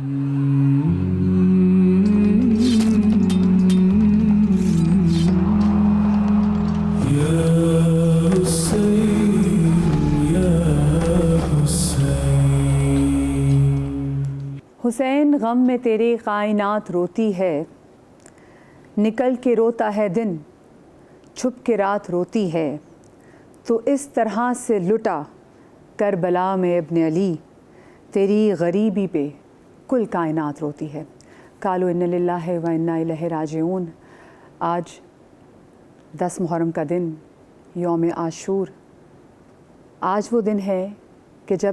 حسین غم میں تیرے کائنات روتی ہے، نکل کے روتا ہے دن، چھپ کے رات روتی ہے، تو اس طرح سے لٹا کربلا میں ابن علی، تیری غریبی پہ کل کائنات روتی ہے۔ قالوا ان للہ و انا الیہ راجعون۔ آج 10 محرم کا دن، یوم عاشور، آج وہ دن ہے کہ جب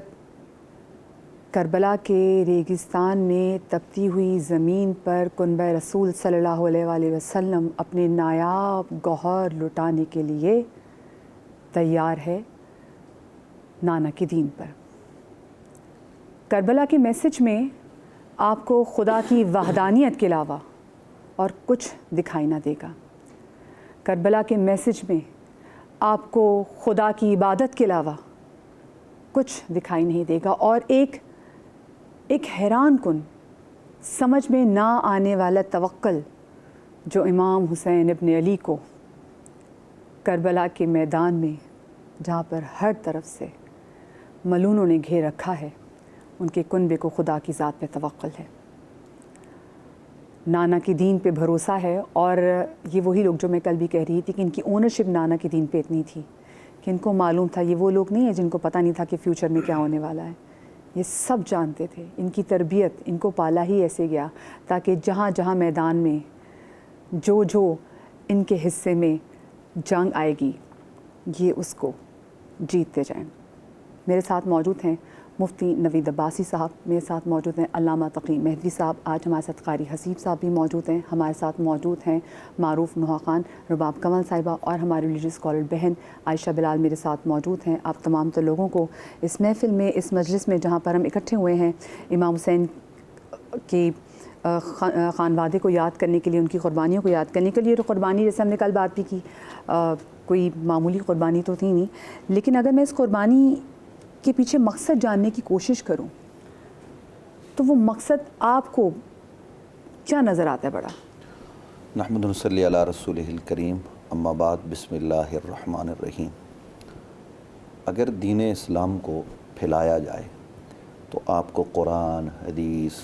کربلا کے ریگستان میں تپتی ہوئی زمین پر کنبہ رسول صلی اللہ علیہ وآلہ وسلم اپنے نایاب گوہر لٹانے کے لیے تیار ہے نانا کے دین پر۔ کربلا کے میسج میں آپ کو خدا کی وحدانیت کے علاوہ اور کچھ دکھائی نہ دے گا۔ کربلا کے میسج میں آپ کو خدا کی عبادت کے علاوہ کچھ دکھائی نہیں دے گا، اور ایک حیران کن، سمجھ میں نہ آنے والا توکل جو امام حسین ابن علی کو کربلا کے میدان میں، جہاں پر ہر طرف سے ملونوں نے گھیر رکھا ہے، ان کے کنبے کو خدا کی ذات پہ توکل ہے، نانا کی دین پہ بھروسہ ہے۔ اور یہ وہی لوگ جو میں کل بھی کہہ رہی تھی کہ ان کی اونرشپ نانا کی دین پہ اتنی تھی کہ ان کو معلوم تھا، یہ وہ لوگ نہیں ہیں جن کو پتہ نہیں تھا کہ فیوچر میں کیا ہونے والا ہے، یہ سب جانتے تھے۔ ان کی تربیت، ان کو پالا ہی ایسے گیا تاکہ جہاں جہاں میدان میں جو ان کے حصے میں جنگ آئے گی، یہ اس کو جیتتے جائیں۔ میرے ساتھ موجود ہیں مفتی نوید عباسی صاحب، میرے ساتھ موجود ہیں علامہ تقی مہدوی صاحب، آج ہمارے ساتھ قاری حسیب صاحب بھی موجود ہیں، ہمارے ساتھ موجود ہیں معروف نہا خان، رباب کمل صاحبہ، اور ہماری ریلیجیس اسکالر بہن عائشہ بلال میرے ساتھ موجود ہیں۔ آپ تمام تو لوگوں کو اس محفل میں، اس مجلس میں جہاں پر ہم اکٹھے ہوئے ہیں امام حسین کی خانوادے کو یاد کرنے کے لیے، ان کی قربانیوں کو یاد کرنے کے لیے، تو قربانی جیسے ہم نے کل بات بھی کی، کوئی معمولی قربانی تو تھی نہیں، لیکن اگر میں اس قربانی کے پیچھے مقصد جاننے کی کوشش کروں تو وہ مقصد آپ کو کیا نظر آتا ہے بڑا؟ نحمد نصلی علی رسولہ الکریم، اما بعد، بسم اللہ الرحمن الرحیم۔ اگر دین اسلام کو پھیلایا جائے تو آپ کو قرآن، حدیث،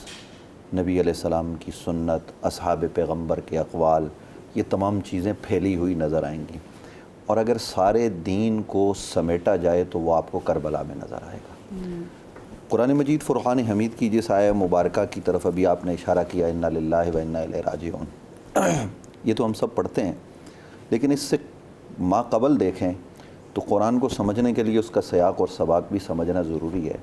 نبی علیہ السلام کی سنت، اصحاب پیغمبر کے اقوال، یہ تمام چیزیں پھیلی ہوئی نظر آئیں گی، اور اگر سارے دین کو سمیٹا جائے تو وہ آپ کو کربلا میں نظر آئے گا۔ قرآن مجید فرقان حمید کی جس آیہ مبارکہ کی طرف ابھی آپ نے اشارہ کیا، انا للہ و انا الیہ راجعون، یہ تو ہم سب پڑھتے ہیں، لیکن اس سے ما قبل دیکھیں تو قرآن کو سمجھنے کے لیے اس کا سیاق اور سباق بھی سمجھنا ضروری ہے۔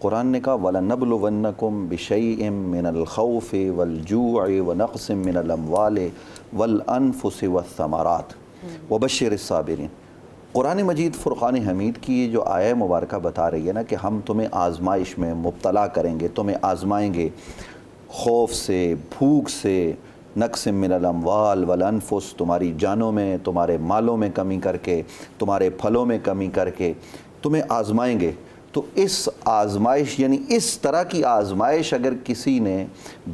قرآن نے کہا وَلَنَبْلُوَنَّكُمْ بِشَيْءٍ مِّنَ الْخَوْفِ وَالْجُوعِ وَنَقْصٍ مِّنَ الْأَمْوَالِ وَالْأَنفُسِ وَالثَّمَرَاتِ وَبَشِّرِ الصَّابِرِينَ۔ قرآن مجید فرقان حمید کی یہ جو آیہ مبارکہ بتا رہی ہے نا کہ ہم تمہیں آزمائش میں مبتلا کریں گے، تمہیں آزمائیں گے، خوف سے، بھوک سے، نقص من الاموال والانفس، تمہاری جانوں میں، تمہارے مالوں میں کمی کر کے، تمہارے پھلوں میں کمی کر کے تمہیں آزمائیں گے۔ تو اس آزمائش، یعنی اس طرح کی آزمائش اگر کسی نے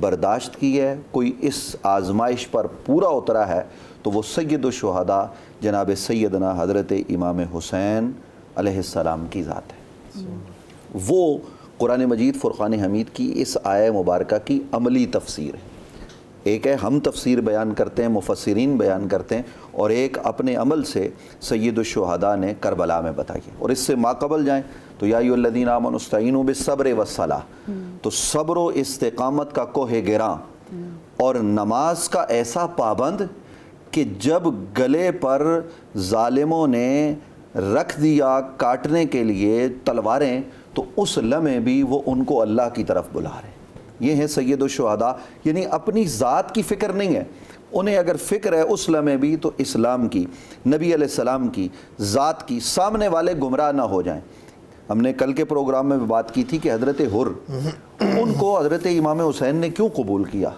برداشت کی ہے، کوئی اس آزمائش پر پورا اترا ہے، تو وہ سید الشہداء جناب سیدنا حضرت امام حسین علیہ السلام کی ذات ہے۔ وہ قرآن مجید فرقان حمید کی اس آیہ مبارکہ کی عملی تفسیر ہے۔ ایک ہے ہم تفسیر بیان کرتے ہیں، مفسرین بیان کرتے ہیں، اور ایک اپنے عمل سے سید الشہداء نے کربلا میں بتائی ہے۔ اور اس سے ماقبل جائیں تو یا ایھا الذین آمنوا استعینوا بالصبر والصلاۃ، تو صبر و استقامت کا کوہ گراں اور نماز کا ایسا پابند کہ جب گلے پر ظالموں نے رکھ دیا کاٹنے کے لیے تلواریں، تو اس لمحے بھی وہ ان کو اللہ کی طرف بلا رہے ہیں۔ یہ ہیں سید الشہداء، یعنی اپنی ذات کی فکر نہیں ہے انہیں، اگر فکر ہے اس لمحے بھی تو اسلام کی، نبی علیہ السلام کی ذات کی، سامنے والے گمراہ نہ ہو جائیں۔ ہم نے کل کے پروگرام میں بات کی تھی کہ حضرت حر، ان کو حضرت امام حسین نے کیوں قبول کیا؟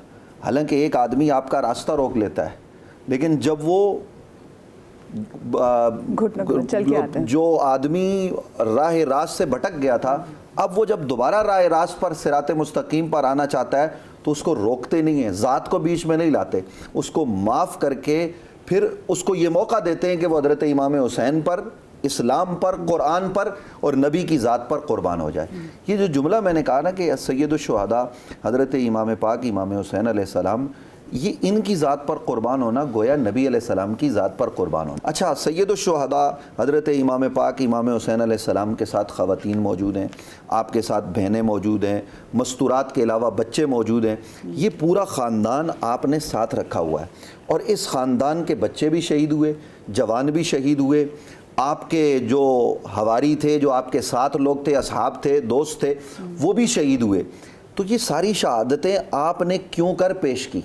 حالانکہ ایک آدمی آپ کا راستہ روک لیتا ہے، لیکن جب وہ جو آدمی راہ راست سے بھٹک گیا تھا، اب وہ جب دوبارہ راہ راست پر صراط مستقیم پر آنا چاہتا ہے تو اس کو روکتے نہیں ہیں، ذات کو بیچ میں نہیں لاتے، اس کو معاف کر کے پھر اس کو یہ موقع دیتے ہیں کہ وہ حضرت امام حسین پر، اسلام پر، قرآن پر اور نبی کی ذات پر قربان ہو جائے۔ یہ جو جملہ میں نے کہا نا کہ سید الشہداء حضرت امام پاک امام حسین علیہ السلام، یہ ان کی ذات پر قربان ہونا گویا نبی علیہ السلام کی ذات پر قربان ہونا۔ اچھا، سید الشہداء حضرت امام پاک امام حسین علیہ السلام کے ساتھ خواتین موجود ہیں، آپ کے ساتھ بہنیں موجود ہیں، مستورات کے علاوہ بچے موجود ہیں، یہ پورا خاندان آپ نے ساتھ رکھا ہوا ہے، اور اس خاندان کے بچے بھی شہید ہوئے، جوان بھی شہید ہوئے، آپ کے جو حواری تھے، جو آپ کے ساتھ لوگ تھے، اصحاب تھے، دوست تھے، وہ بھی شہید ہوئے۔ تو یہ ساری شہادتیں آپ نے کیوں کر پیش کی؟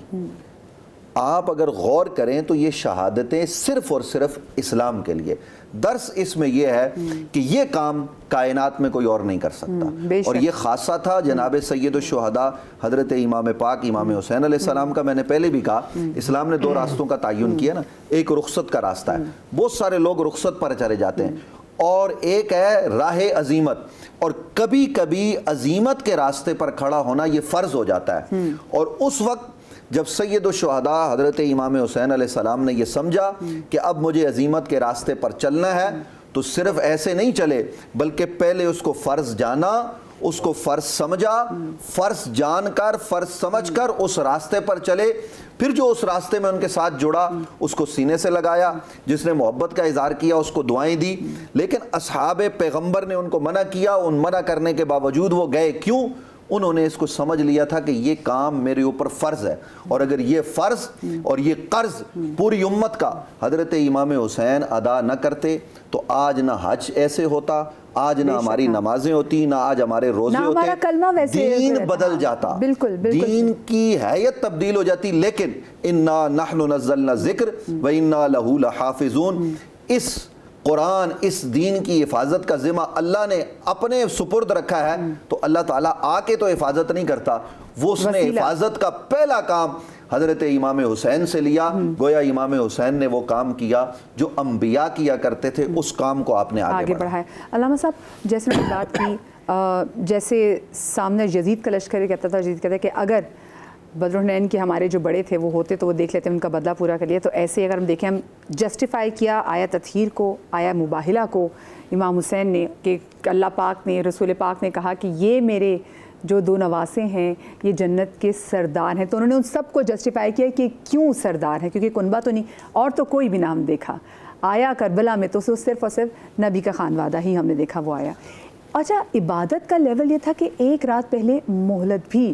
آپ اگر غور کریں تو یہ شہادتیں صرف اور صرف اسلام کے لیے۔ درس اس میں یہ ہے کہ یہ کام کائنات میں کوئی اور نہیں کر سکتا، اور یہ خاصہ تھا جناب سید الشہداء حضرت امام پاک امام حسین علیہ السلام کا۔ میں نے پہلے بھی کہا اسلام نے دو راستوں کا تعین کیا نا، ایک رخصت کا راستہ ہے، بہت سارے لوگ رخصت پر چلے جاتے ہیں، اور ایک ہے راہ عزیمت، اور کبھی کبھی عزیمت کے راستے پر کھڑا ہونا یہ فرض ہو جاتا ہے۔ اور اس وقت جب سید الشہداء حضرت امام حسین علیہ السلام نے یہ سمجھا کہ اب مجھے عزیمت کے راستے پر چلنا ہے، تو صرف ایسے نہیں چلے بلکہ پہلے اس کو فرض جانا، اس کو فرض سمجھا، فرض جان کر فرض سمجھ کر اس راستے پر چلے، پھر جو اس راستے میں ان کے ساتھ جڑا اس کو سینے سے لگایا، جس نے محبت کا اظہار کیا اس کو دعائیں دی، لیکن اصحاب پیغمبر نے ان کو منع کیا، ان منع کرنے کے باوجود وہ گئے۔ کیوں؟ انہوں نے اس کو سمجھ لیا تھا کہ یہ کام میرے اوپر فرض ہے، اور اگر یہ فرض اور یہ قرض پوری امت کا حضرت امام حسین ادا نہ کرتے تو آج نہ حج ایسے ہوتا، آج نہ ہماری نمازیں ہوتی، نہ آج ہمارے روزے ہوتے، دین بدل جاتا، دین کی حیت تبدیل ہو جاتی۔ لیکن انا نحن نزلنا الذکر وانا لہ لحافظون، اس قرآن، اس دین کی حفاظت کا ذمہ اللہ نے اپنے سپرد رکھا ہے، تو اللہ تعالیٰ آ کے تو حفاظت نہیں کرتا، وہ اس نے حفاظت کا پہلا کام حضرت امام حسین سے لیا۔ گویا امام حسین نے وہ کام کیا جو انبیاء کیا کرتے تھے، اس کام کو آپ نے آگے بڑھایا۔ علامہ صاحب، جیسے میں نے بات کی، جیسے سامنے یزید کا لشکر کہتا تھا، یزید کہتا ہے کہ اگر بدرالحنین کے ہمارے جو بڑے تھے وہ ہوتے تو وہ دیکھ لیتے ان کا بدلہ پورا کر لیا، تو ایسے اگر ہم دیکھیں، ہم جسٹیفائی کیا آیا تطہیر کو، آیا مباہلہ کو امام حسین نے، کہ اللہ پاک نے، رسول پاک نے کہا کہ یہ میرے جو دو نواسے ہیں یہ جنت کے سردار ہیں، تو انہوں نے ان سب کو جسٹیفائی کیا کہ کیوں سردار ہیں، کیونکہ کنبہ تو نہیں اور تو کوئی بھی نام دیکھا، آیا کربلا میں تو صرف اور صرف نبی کا خانوادہ ہی ہم نے دیکھا وہ آیا۔ اچھا، عبادت کا لیول یہ تھا کہ ایک رات پہلے مہلت بھی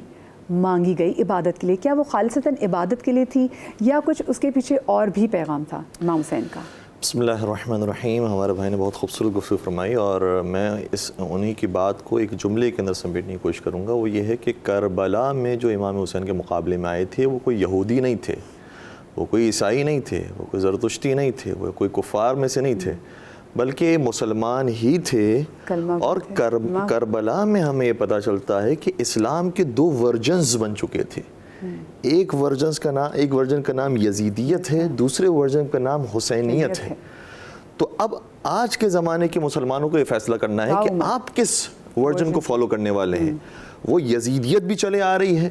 مانگی گئی عبادت کے لیے، کیا وہ خالصتاً عبادت کے لیے تھی یا کچھ اس کے پیچھے اور بھی پیغام تھا امام حسین کا؟ بسم اللہ الرحمن الرحیم۔ ہمارے بھائی نے بہت خوبصورت گفتگو فرمائی، اور میں انہی کی بات کو ایک جملے کے اندر سمیٹنے کی کوشش کروں گا۔ وہ یہ ہے کہ کربلا میں جو امام حسین کے مقابلے میں آئے تھے وہ کوئی یہودی نہیں تھے، وہ کوئی عیسائی نہیں تھے، وہ کوئی زرتشتی نہیں تھے، وہ کوئی کفار میں سے نہیں تھے، بلکہ مسلمان ہی تھے۔ اور کربلا میں ہمیں یہ پتہ چلتا ہے کہ اسلام کے دو ورژنز بن چکے تھے۔ ایک ورژن کا نام یزیدیت ہے، دوسرے ورژن کا نام حسینیت ہے۔ تو اب آج کے زمانے کے مسلمانوں کو یہ فیصلہ کرنا ہے کہ آپ کس ورژن کو فالو کرنے والے ہیں۔ وہ یزیدیت بھی چلے آ رہی ہے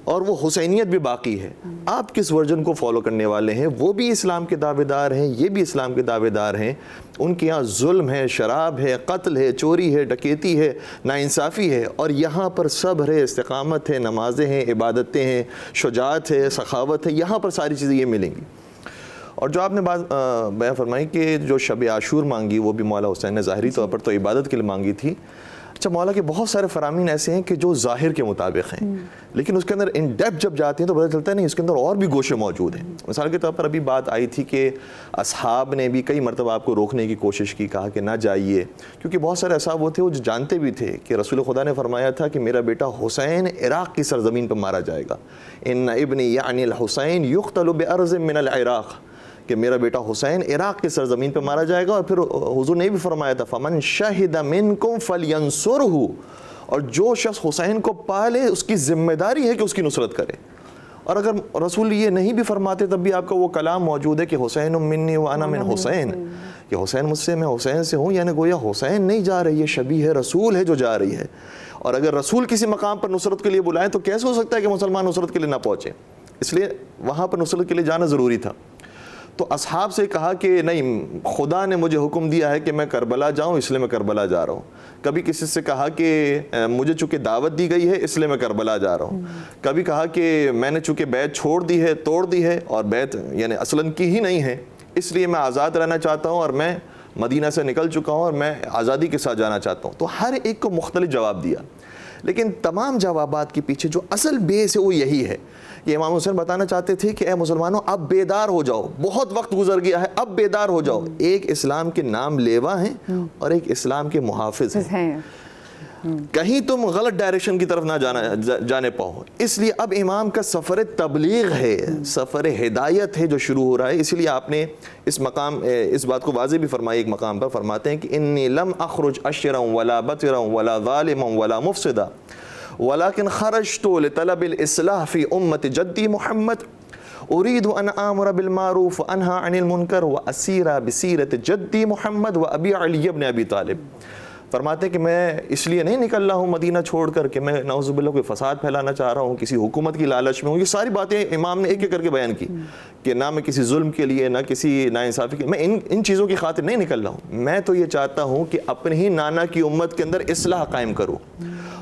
اور وہ حسینیت بھی باقی ہے، آپ کس ورژن کو فالو کرنے والے ہیں؟ وہ بھی اسلام کے دعوے دار ہیں، یہ بھی اسلام کے دعوے دار ہیں۔ ان کے یہاں ظلم ہے، شراب ہے، قتل ہے، چوری ہے، ڈکیتی ہے، ناانصافی ہے، اور یہاں پر صبر ہے، استقامت ہے، نمازیں ہیں، عبادتیں ہیں، شجاعت ہے، سخاوت ہے، یہاں پر ساری چیزیں یہ ملیں گی۔ اور جو آپ نے بات بیان فرمائی کہ جو شب عاشور مانگی وہ بھی مولا حسین نے ظاہری طور پر تو عبادت کے لیے مانگی تھی۔ اچھا، مولا کے بہت سارے فرامین ایسے ہیں کہ جو ظاہر کے مطابق ہیں، لیکن اس کے اندر ان ڈیپتھ جب جاتے ہیں تو پتہ چلتا ہے نہیں، اس کے اندر اور بھی گوشے موجود ہیں۔ مثال کے طور پر ابھی بات آئی تھی کہ اصحاب نے بھی کئی مرتبہ آپ کو روکنے کی کوشش کی، کہا کہ نہ جائیے، کیونکہ بہت سارے اصحاب وہ تھے وہ جو جانتے بھی تھے کہ رسول خدا نے فرمایا تھا کہ میرا بیٹا حسین عراق کی سرزمین پر مارا جائے گا، ان ابنی یعنی الحسین یقتل بارض من العراق، کہ میرا بیٹا حسین عراق کی سرزمین پہ مارا جائے گا۔ اور پھر حضور نے بھی فرمایا تھا فمن شہد منکم فلینصرہ، اور جو شخص حسین کو پالے اس کی ذمہ داری ہے کہ اس کی نصرت کرے۔ اور اگر رسول یہ نہیں بھی فرماتے تب بھی آپ کا وہ کلام موجود ہے کہ حسین منی و انا من حسین، کہ حسین مجھ سے، میں حسین سے ہوں، یعنی گویا حسین نہیں جا رہی ہے، شبیہ رسول ہے جو جا رہی ہے. اور اگر رسول کسی مقام پر نصرت کے لیے بلائیں تو کیسے ہو سکتا ہے کہ مسلمان نصرت کے لیے نہ پہنچے؟ اس لیے وہاں پر نصرت کے لیے جانا ضروری تھا. تو اصحاب سے کہا کہ نہیں، خدا نے مجھے حکم دیا ہے کہ میں کربلا جاؤں، اس لیے میں کربلا جا رہا ہوں. کبھی کسی سے کہا کہ مجھے چونکہ دعوت دی گئی ہے اس لیے میں کربلا جا رہا ہوں. کبھی کہا کہ میں نے چونکہ بیعت چھوڑ دی ہے، توڑ دی ہے، اور بیعت یعنی اصلاً کی ہی نہیں ہے، اس لیے میں آزاد رہنا چاہتا ہوں، اور میں مدینہ سے نکل چکا ہوں اور میں آزادی کے ساتھ جانا چاہتا ہوں. تو ہر ایک کو مختلف جواب دیا، لیکن تمام جوابات کے پیچھے جو اصل بیس ہے وہ یہی ہے کہ امام حسین بتانا چاہتے تھے کہ اے مسلمانوں، اب بیدار ہو جاؤ، بہت وقت گزر گیا ہے، اب بیدار ہو جاؤ. ایک اسلام کے نام لیوا ہیں اور ایک اسلام کے محافظ ہیں. کہیں تم غلط ڈائریکشن کی طرف نہ جانے پاؤ. اس لیے اب امام کا سفر تبلیغ ہے، سفر ہدایت ہے جو شروع ہو رہا ہے. اس لیے آپ نے اس بات کو واضح بھی فرمائی. ایک مقام پر فرماتے ہیں کہ انی لم اخرج اشرا ولا بطرا ولا ظالما ولا مفسدا ولكن خرجت لطلب الاصلاح في امة جدي محمد اريد ان امر بالمعروف وانهى عن المنكر واسير بسيرة جدي محمد وابي علي بن ابي طالب. فرماتے ہیں کہ میں اس لیے نہیں نکل رہا ہوں مدینہ چھوڑ کر کہ میں نعوذ باللہ کوئی فساد پھیلانا چاہ رہا ہوں، کسی حکومت کی لالچ میں ہوں. یہ ساری باتیں امام نے ایک ایک کر کے بیان کی کہ نہ میں کسی ظلم کے لیے، نہ کسی ناانصافی کے، میں ان چیزوں کی خاطر نہیں نکل رہا ہوں. میں تو یہ چاہتا ہوں کہ اپنے ہی نانا کی امت کے اندر اصلاح قائم کروں،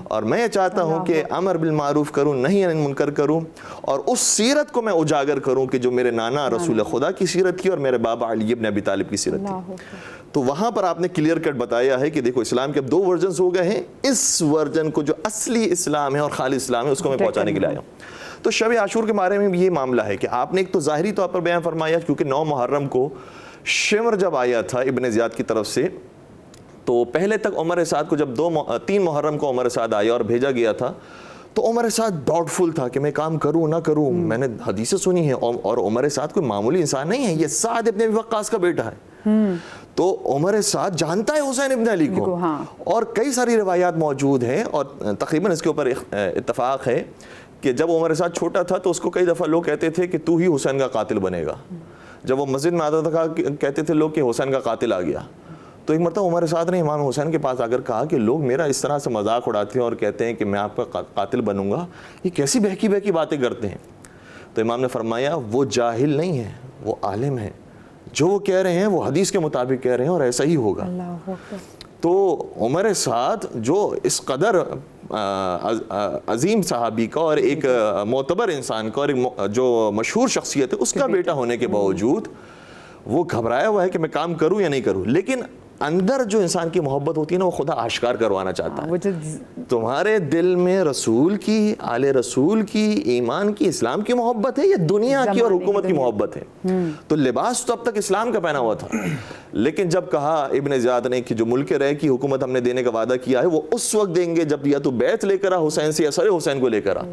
اور میں یہ چاہتا ہوں کہ امر بالمعروف کروں، نہیں عن المنکر کروں، اور اس سیرت کو میں اجاگر کروں کہ جو میرے نانا رسول خدا کی سیرت تھی اور میرے بابا علی ابن ابی طالب کی سیرت تھی. تو وہاں پر آپ نے کلیئر کٹ بتایا ہے کہ دیکھو اسلام کے اب 2 ورژنز ہو گئے ہیں، اس ورژن کو جو اصلی اسلام ہے اور خالص اسلام ہے اس کو میں پہنچانے کے لیے آیا ہوں. تو شب عاشور کے بارے میں بھی یہ معاملہ ہے کہ آپ نے ایک تو ظاہری طور پر بیان فرمایا، کیونکہ 9 محرم کو شمر جب آیا تھا ابن زیاد کی طرف سے، تو پہلے تک عمر سعد کو جب 3 محرم کو عمر سعد آیا اور بھیجا گیا تھا تو عمر سعد ڈاؤٹ فل تھا کہ میں کام کروں نہ کروں. میں نے حدیثیں سنی ہیں، اور عمر سعد کوئی معمولی انسان نہیں ہے، یہ سعد ابن ابی وقاص کا بیٹا ہے. تو عمر سعد جانتا ہے حسین ابن علی کو، اور کئی ساری روایات موجود ہیں، اور تقریباً اس کے اوپر اتفاق ہے کہ جب عمر سعد چھوٹا تھا تو اس کو کئی دفعہ لوگ کہتے تھے کہ تو ہی حسین کا قاتل بنے گا. جب وہ مسجد میں آتا تھا کہتے تھے لوگ کہ حسین کا قاتل آ گیا. تو ایک مرتبہ عمر سعد نے امام حسین کے پاس آ کر کہا کہ لوگ میرا اس طرح سے مذاق اڑاتے ہیں اور کہتے ہیں کہ میں آپ کا قاتل بنوں گا، یہ کیسی بہکی بہکی باتیں کرتے ہیں. تو امام نے فرمایا وہ جاہل نہیں ہے، وہ عالم ہے، جو وہ کہہ رہے ہیں وہ حدیث کے مطابق کہہ رہے ہیں اور ایسا ہی ہوگا. تو عمر سعد جو اس قدر عظیم صحابی کا اور ایک معتبر انسان کا اور ایک جو مشہور شخصیت ہے اس کا بیٹا ہونے کے باوجود وہ گھبرایا ہوا ہے کہ میں کام کروں یا نہیں کروں. لیکن اندر جو انسان کی محبت ہوتی ہے نا وہ خدا آشکار کروانا چاہتا ہے. تمہارے دل میں رسول کی، آل رسول کی، ایمان کی، اسلام کی محبت ہے یا دنیا کی اور حکومت کی محبت ہے؟ تو لباس تو اب تک اسلام کا پہنا ہوا تھا، لیکن جب کہا ابن زیاد نے کہ جو ملک رہ کی حکومت ہم نے دینے کا وعدہ کیا ہے وہ اس وقت دیں گے جب یا تو بیعت لے کر آ حسین سے یا سر حسین کو لے کر آ.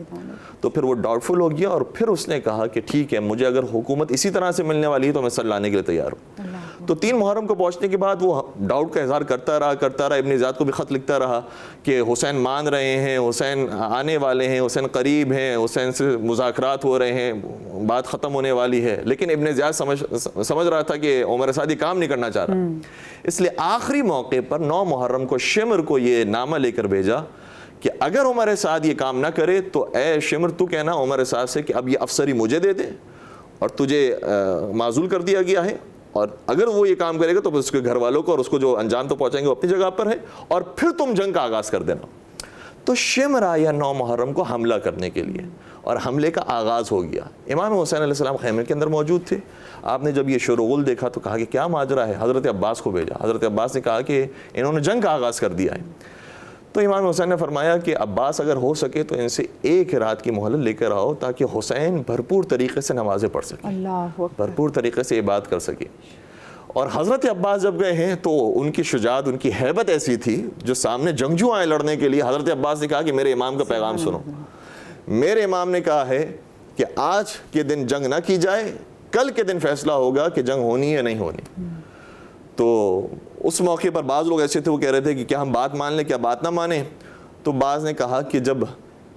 تو پھر وہ ڈاؤٹ فل ہو گیا، اور پھر اس نے کہا کہ ٹھیک ہے مجھے اگر حکومت اسی طرح سے ملنے والی ہے تو میں سر لانے کے لیے تیار ہوں. تو 3 محرم کو پہنچنے کے بعد وہ ڈاؤٹ کا اظہار کرتا رہا. ابن زیاد کو بھی خط لکھتا رہا کہ حسین مان رہے ہیں، حسین آنے والے ہیں، حسین قریب ہیں، حسین سے مذاکرات ہو رہے ہیں، بات ختم ہونے والی ہے. لیکن ابن زیاد سمجھ رہا تھا کہ عمر سعد یہ کام نہیں کرنا چاہ رہا. اس لیے آخری موقع پر 9 محرم کو شمر کو یہ نامہ لے کر بھیجا کہ اگر عمر سعد یہ کام نہ کرے تو اے شمر تو کہنا عمر سعد سے کہ اب یہ افسری مجھے دے دے اور تجھے معزول کر دیا گیا ہے، اور اگر وہ یہ کام کرے گا تو اس کے گھر والوں کو اور اس کو جو انجام تو پہنچائیں گے وہ اپنی جگہ پر ہے، اور پھر تم جنگ کا آغاز کر دینا. تو شمر آیا 9 محرم کو حملہ کرنے کے لیے، اور حملے کا آغاز ہو گیا. امام حسین علیہ السلام خیمے کے اندر موجود تھے. آپ نے جب یہ شورغل دیکھا تو کہا کہ کیا ماجرا ہے؟ حضرت عباس کو بھیجا. حضرت عباس نے کہا کہ انہوں نے جنگ کا آغاز کر دیا ہے. تو امام حسین نے فرمایا کہ عباس اگر ہو سکے تو ان سے 1 رات کی مہلت لے کر آؤ تاکہ حسین بھرپور طریقے سے نمازیں پڑھ سکے، بھرپور طریقے سے عبادت کر سکے. اور حضرت عباس جب گئے ہیں تو ان کی شجاعت، ان کی ہیبت ایسی تھی جو سامنے جنگجو آئے لڑنے کے لیے. حضرت عباس نے کہا کہ میرے امام کا پیغام سنو. میرے امام نے کہا ہے کہ آج کے دن جنگ نہ کی جائے، کل کے دن فیصلہ ہوگا کہ جنگ ہونی ہے یا نہیں ہونی. تو اس موقع پر بعض لوگ ایسے تھے وہ کہہ رہے تھے کہ کیا ہم بات مان لیں کیا بات نہ مانیں. تو بعض نے کہا کہ جب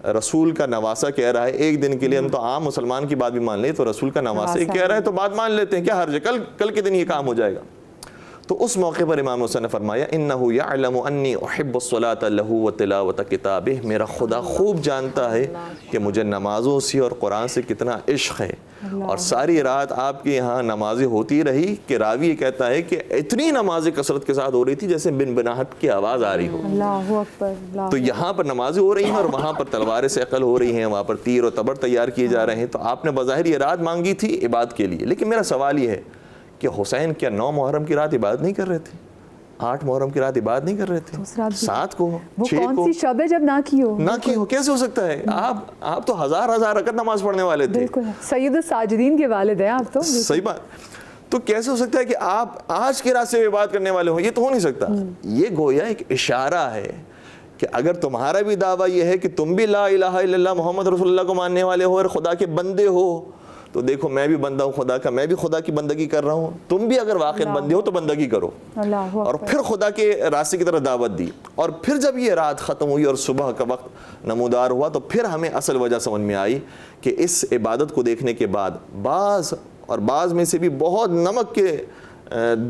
رسول کا نواسہ کہہ رہا ہے ایک دن کے لیے، ہم تو عام مسلمان کی بات بھی مان لیں تو رسول کا نواسہ کہہ رہا ہے تو بات مان لیتے ہیں، کیا حرج ہے، کل کے دن یہ کام ہو جائے گا. تو اس موقع پر امام حسین نے فرمایا انہ یعلم انی احب الصلاۃ لہ وتلاوۃ کتابہ، میرا خدا خوب جانتا ہے کہ مجھے نمازوں سے اور قرآن سے کتنا عشق ہے. اور ساری رات آپ کے یہاں نمازیں ہوتی رہی کہ راوی یہ کہتا ہے کہ اتنی نمازیں کثرت کے ساتھ ہو رہی تھی جیسے بن بناہٹ کی آواز آ رہی ہو. اللہ اکبر. تو یہاں پر نمازیں ہو رہی ہیں اور وہاں پر تلواریں سے عقل ہو رہی ہیں، وہاں پر تیر و تبر تیار کیے جا رہے ہیں. تو آپ نے بظاہر یہ رات مانگی تھی عبادت کے لیے، لیکن میرا سوال یہ ہے کہ حسین کیا 9 محرم کی رات عبادت نہیں کر رہے تھے؟ 8 محرم کی رات عبادت نہیں کر رہے تھے؟ 7 کو 6 کو؟ کون سی شب ہے جب نہ کی ہو؟ کیسے ہو سکتا ہے؟ آپ تو ہزار رکعت نماز پڑھنے والے تھے. بالکل سید الساجدین کے والد ہیں آپ تو. صحیح بات. تو کیسے ہو سکتا ہے کہ آپ آج کی رات سے عبادت کرنے والے ہوں؟ یہ تو ہو نہیں سکتا. یہ گویا ایک اشارہ ہے کہ اگر تمہارا بھی دعویٰ یہ ہے کہ تم بھی لا الہ الا اللہ محمد رسول اللہ کو ماننے والے ہو اور خدا کے بندے ہو، تو دیکھو میں بھی بندہ ہوں خدا کا، میں بھی خدا کی بندگی کر رہا ہوں. تم بھی اگر واقعی بندے ہو تو بندگی کرو. اور پھر خدا کے راستے کی طرف دعوت دی. اور پھر جب یہ رات ختم ہوئی اور صبح کا وقت نمودار ہوا تو پھر ہمیں اصل وجہ سمجھ میں آئی کہ اس عبادت کو دیکھنے کے بعد بعض میں سے بھی بہت نمک کے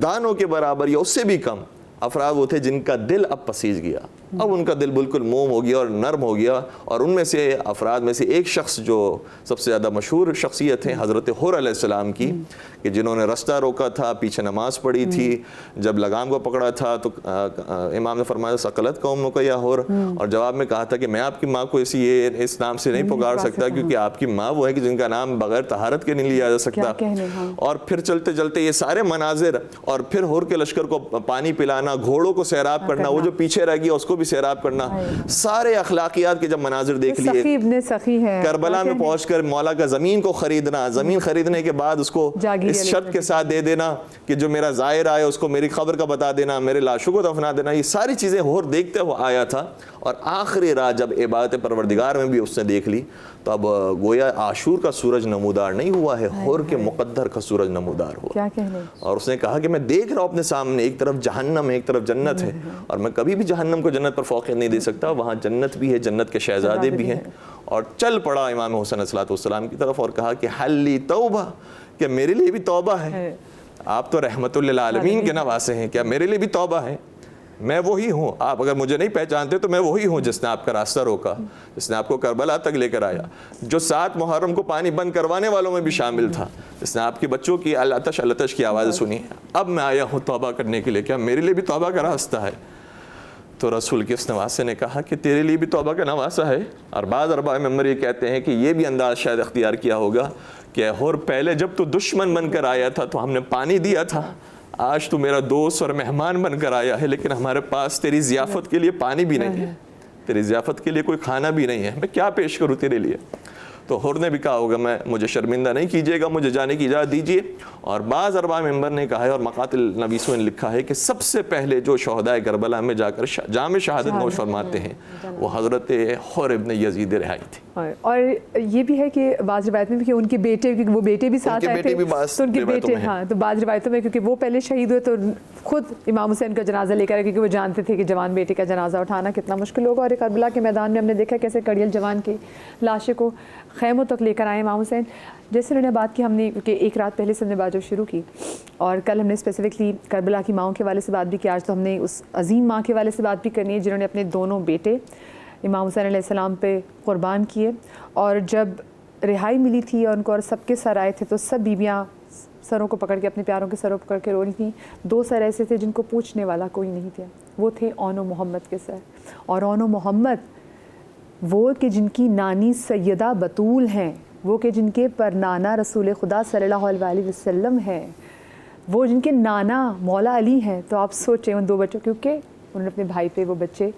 دانوں کے برابر یا اس سے بھی کم افراد وہ تھے جن کا دل اب پسیج گیا. اب ان کا دل بالکل موم ہو گیا اور نرم ہو گیا. اور ان میں سے افراد میں سے ایک شخص جو سب سے زیادہ مشہور شخصیت ہے حضرت حر علیہ السلام کی، کہ جنہوں نے رستہ روکا تھا، پیچھے نماز پڑھی تھی، جب لگام کو پکڑا تھا تو امام نے فرمایا ثقلت قوم کا یا حر، اور جواب میں کہا تھا کہ میں آپ کی ماں کو اس نام سے نہیں پکار سکتا کیونکہ آپ کی ماں وہ ہے کہ جن کا نام بغیر طہارت کے نہیں لیا جا سکتا. اور پھر چلتے چلتے یہ سارے مناظر، اور پھر حر کے لشکر کو پانی پلانا، گھوڑوں کو سیراب کرنا، وہ جو پیچھے رہ گیا اس کو بھی سیراب کرنا، سارے اخلاقیات کے جب مناظر دیکھ لیے. کربلا میں پہنچ کر مولا کا زمین کو خریدنا، زمین خریدنے کے بعد اس کو اس شرط کے ساتھ دے دینا کہ جو میرا زائر آئے اس کو میری خبر کا بتا دینا، میرے لاشوں کو دفنا دینا، یہ ساری چیزیں حر دیکھتے ہوئے آیا تھا. اور آخری رات جب عبادت پروردگار میں بھی اس نے دیکھ لی تو اب گویا عاشور کا سورج نمودار نہیں ہوا ہے، حر کے مقدر کا سورج نمودار ہوا. اور اس نے کہا کہ میں دیکھ رہا ہوں اپنے سامنے، ایک طرف جہنم ہے ایک طرف جنت ہے، اور میں کبھی بھی جہنم کو جنت پر فوقیت نہیں دے سکتا. وہاں جنت بھی ہے، جنت کے شہزادے بھی ہیں. اور چل پڑا امام حسین علیہ السلام کی طرف اور کہا کہ حل لی توبہ، کہ میرے لیے بھی توبہ ہے. آپ تو رحمت للعالمین کے نواسے ہیں، کیا میرے لیے بھی توبہ ہے؟ میں وہی ہوں، آپ اگر مجھے نہیں پہچانتے تو میں وہی ہوں جس نے آپ کا راستہ روکا، جس نے آپ کو کربلا تک لے کر آیا، جو 7 محرم کو پانی بند کروانے والوں میں بھی شامل تھا، جس نے آپ کے بچوں کی التش کی آوازیں سنی. اب میں آیا ہوں توبہ کرنے کے لیے، کیا میرے لیے بھی توبہ کا راستہ ہے؟ تو رسول کے اس نواسے نے کہا کہ تیرے لیے بھی توبہ کا نواسہ ہے. اور بعض ارباب ممبر یہ کہتے ہیں کہ یہ بھی انداز شاید اختیار کیا ہوگا کہ حر پہلے جب تو دشمن بن کر آیا تھا تو ہم نے پانی دیا تھا، آج تو میرا دوست اور مہمان بن کر آیا ہے لیکن ہمارے پاس تیری ضیافت کے لیے پانی بھی نہیں ہے، تیری ضیافت کے لیے کوئی کھانا بھی نہیں ہے، میں کیا پیش کروں تیرے لیے؟ تو حر نے بھی کہا ہوگا مجھے شرمندہ نہیں کیجیے گا، مجھے جانے کی اجازت دیجیے. اور بعض ارباب ممبر نے کہا ہے اور مقاتل نویسوں نے لکھا ہے کہ سب سے پہلے جو شہدائے کربلا میں جا کر جام شہادت نوش فرماتے ہیں وہ حضرت حر ابن یزید رہائی تھی. اور یہ بھی ہے کہ بعض روایت میں بھی کہ ان کے بیٹے، کیونکہ وہ بیٹے بھی ساتھ آئے تھے تو ان کے بیٹے، ہاں تو بعض روایتوں میں کیونکہ وہ پہلے شہید ہوئے تو خود امام حسین کا جنازہ لے کر، کیونکہ وہ جانتے تھے کہ جوان بیٹے کا جنازہ اٹھانا کتنا مشکل ہوگا. اور کربلا کے میدان میں ہم نے دیکھا کیسے کڑیل جوان کی لاشیں کو خیموں تک لے کر آئے امام حسین. جیسے انہوں نے بات کی، ہم نے کیونکہ ایک رات پہلے سے ہم نے بات جو شروع کی اور کل ہم نے اسپیسیفکلی کربلا کی ماؤں کے والے سے بات بھی کی، آج تو ہم نے اس عظیم ماں کے والے سے بات بھی کرنی ہے جنہوں نے اپنے دونوں بیٹے امام حسین علیہ السلام پہ قربان کیے. اور جب رہائی ملی تھی اور ان کو اور سب کے سر آئے تھے تو سب بیویاں سروں کو پکڑ کے، اپنے پیاروں کے سروں پکڑ کے رو رہی تھیں. 2 سر ایسے تھے جن کو پوچھنے والا کوئی نہیں تھا، وہ تھے اون و محمد کے سر. اور اون و محمد وہ کہ جن کی نانی سیدہ بطول ہیں، وہ کہ جن کے پر نانا رسول خدا صلی اللہ علیہ وسلم ہے، وہ جن کے نانا مولا علی ہیں. تو آپ سوچیں ان 2 بچوں، کیونکہ انہوں نے اپنے بھائی پہ وہ بچے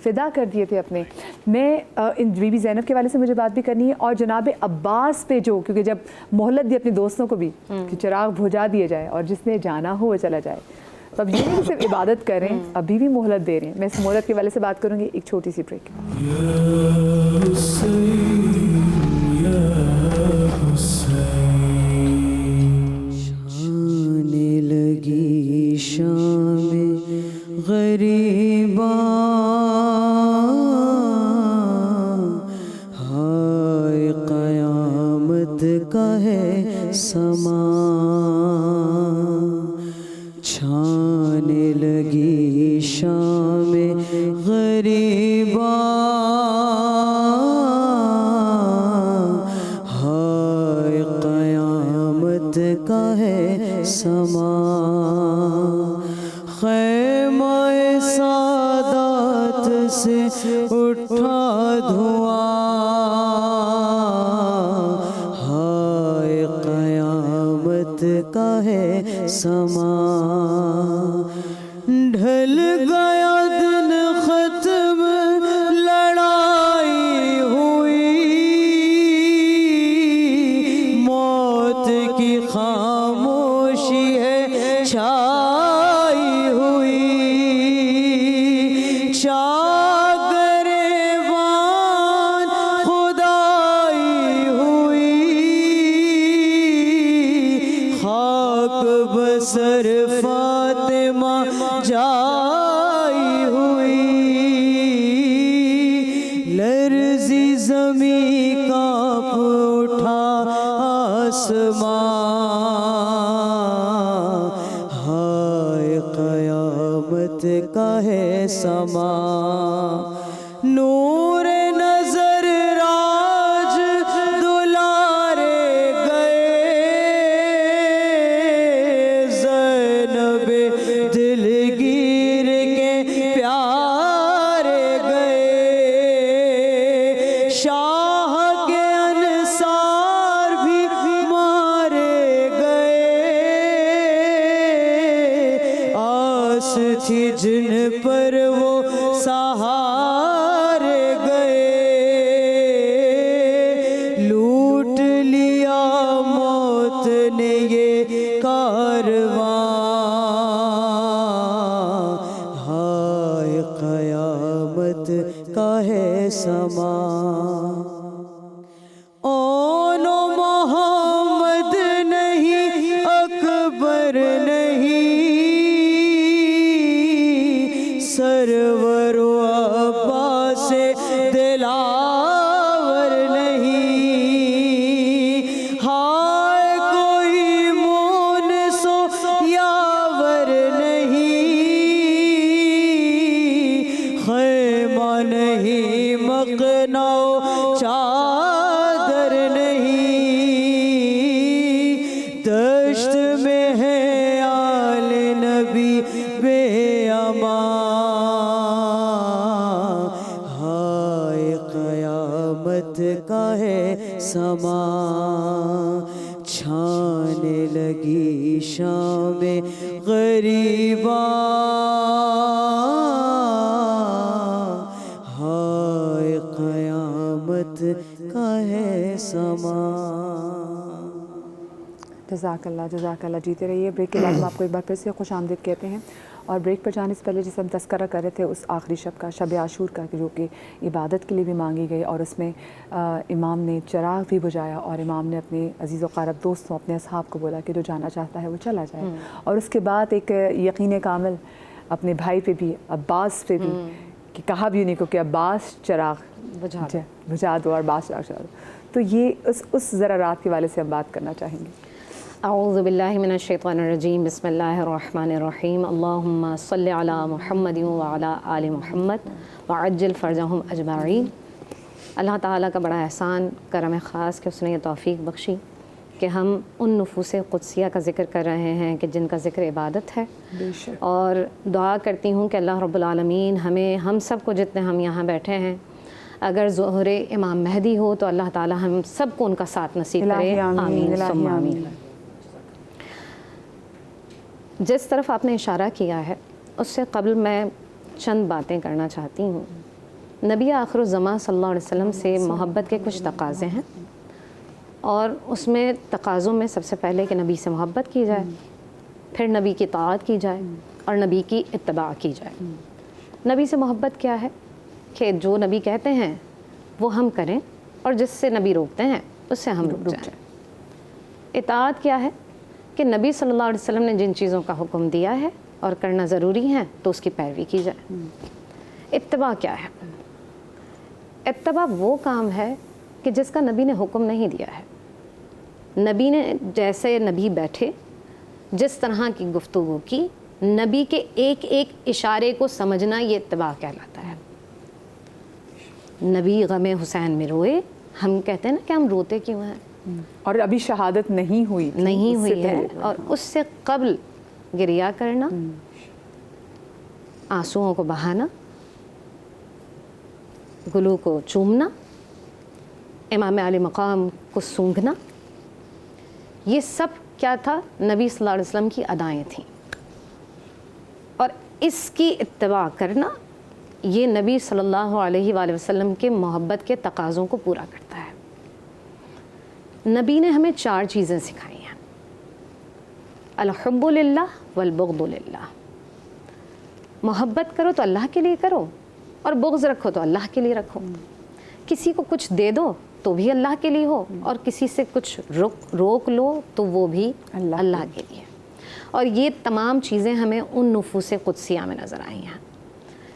فدا کر دیے تھے اپنے. میں بی بی زینب کے والے سے مجھے بات بھی کرنی ہے اور جناب عباس پہ جو، کیونکہ جب مہلت دی اپنے دوستوں کو بھی کہ چراغ بجھا دیا جائے اور جس نے جانا ہو وہ چلا جائے. تو اب یہ نہیں صرف عبادت کریں، ابھی بھی مہلت دے رہے ہیں. میں اس مہلت کے والے سے بات کروں گی ایک چھوٹی سی بریک. جانے لگی شام غریباں قیامت کا ہے سما، چھانے لگی شام غریباں، ہائے قیامت کا ہے سما، خیمہ سادات سے اٹھا دھواں، ہائے قیامت کا ہے سما، ڈھل گیا دن ختم لڑائی ہوئی، موت کی خاموشی ہے چھائی ہوئی، گریبان خدائی ہوئی، خاک بسر فاطمہ جائی ہوئی، لرزی زمین کانپ اٹھا آسمان، ہائے قیامت کا ہے سما، نور نظر راج دلارے گئے، زینب دلگیر کے پیارے گئے، شاہ کے انصار بھی مارے گئے، آس تھی جن پر وہ سہارے گئے، لوٹ لیا موت نے یہ کارواں، ہائے قیامت کا ہے سما، اون و محمد نہیں اکبر نہیں، سرور و عباس دلاور نہیں، ہائے کوئی مونس و یاور نہیں، خیمہ نہیں مقنع و چادر نہیں، دشت میں ہے آل نبی بے امان، ہائے قیامت کا ہے سما، چھانے لگی شام غریباں، ہائے قیامت کا ہے سما۔ جزاک اللہ جیتے رہیے۔ بریک کے بعد ہم آپ کو ایک بار پھر سے خوش آمدید کہتے ہیں، اور بریک پر جانے سے پہلے جسے ہم تذکرہ کر رہے تھے اس آخری شب کا، شب عاشور کا، جو کہ عبادت کے لیے بھی مانگی گئی، اور اس میں امام نے چراغ بھی بجھایا، اور امام نے اپنے عزیز و قارب دوستوں، اپنے اصحاب کو بولا کہ جو جانا چاہتا ہے وہ چلا جائے، اور اس کے بعد ایک یقین کامل اپنے بھائی پہ بھی، عباس پہ بھی، کہ کہا بھی انہیں کو کہ عباس چراغ بجھا دو، اور عباس چراغ بجھا دو۔ تو یہ اس ذرا رات کے والے سے ہم بات کرنا چاہیں گے۔ اعوذ باللہ من الشیطان الرجیم، بسم اللہ الرحمن الرحیم، اللہم صلی علی محمد وعلی آل محمد وعجل فرجہم اجمعین۔ اللہ تعالیٰ کا بڑا احسان، کرم خاص کہ اس نے یہ توفیق بخشی کہ ہم ان نفوس قدسیہ کا ذکر کر رہے ہیں کہ جن کا ذکر عبادت ہے، اور دعا کرتی ہوں کہ اللہ رب العالمین ہمیں، ہم سب کو، جتنے ہم یہاں بیٹھے ہیں، اگر ظہور امام مہدی ہو تو اللہ تعالیٰ ہم سب کو ان کا ساتھ نصیب کرے، آمین ثم آمین۔ جس طرف آپ نے اشارہ کیا ہے اس سے قبل میں چند باتیں کرنا چاہتی ہوں۔ نبی آخر الزمان صلی اللہ علیہ وسلم سے محبت کے کچھ تقاضے ہیں، اور اس میں تقاضوں میں سب سے پہلے کہ نبی سے محبت کی جائے، پھر نبی کی اطاعت کی جائے، اور نبی کی اتباع کی جائے۔ نبی سے محبت کیا ہے؟ کہ جو نبی کہتے ہیں وہ ہم کریں، اور جس سے نبی روکتے ہیں اس سے ہم رک جائیں۔ اطاعت کیا ہے؟ کہ نبی صلی اللہ علیہ وسلم نے جن چیزوں کا حکم دیا ہے اور کرنا ضروری ہے تو اس کی پیروی کی جائے۔ اتباع کیا ہے؟ اتباع وہ کام ہے کہ جس کا نبی نے حکم نہیں دیا ہے، نبی نے جیسے نبی بیٹھے جس طرح کی گفتگو کی، نبی کے ایک ایک اشارے کو سمجھنا یہ اتباع کہلاتا ہے۔ نبی غم حسین میں روئے، ہم کہتے ہیں نا کہ ہم روتے کیوں ہیں، اور ابھی شہادت نہیں ہوئی تھی، نہیں اس سے ہوئی ہے، پہلے۔ اور اس سے قبل گریا کرنا، آنسوؤں کو بہانا، گلو کو چومنا، امام علی مقام کو سونگھنا، یہ سب کیا تھا؟ نبی صلی اللہ علیہ وسلم کی ادائیں تھیں، اور اس کی اتباع کرنا یہ نبی صلی اللہ علیہ وآلہ وسلم کے محبت کے تقاضوں کو پورا کرتا ہے۔ نبی نے ہمیں 4 چیزیں سکھائی ہیں: الحب للہ والبغض للہ، محبت کرو تو اللہ کے لیے کرو، اور بغض رکھو تو اللہ کے لیے رکھو۔ کسی کو کچھ دے دو تو بھی اللہ کے لیے ہو، اور کسی سے کچھ روک لو تو وہ بھی اللہ کے لیے۔ اور یہ تمام چیزیں ہمیں ان نفوس قدسیہ میں نظر آئی ہیں،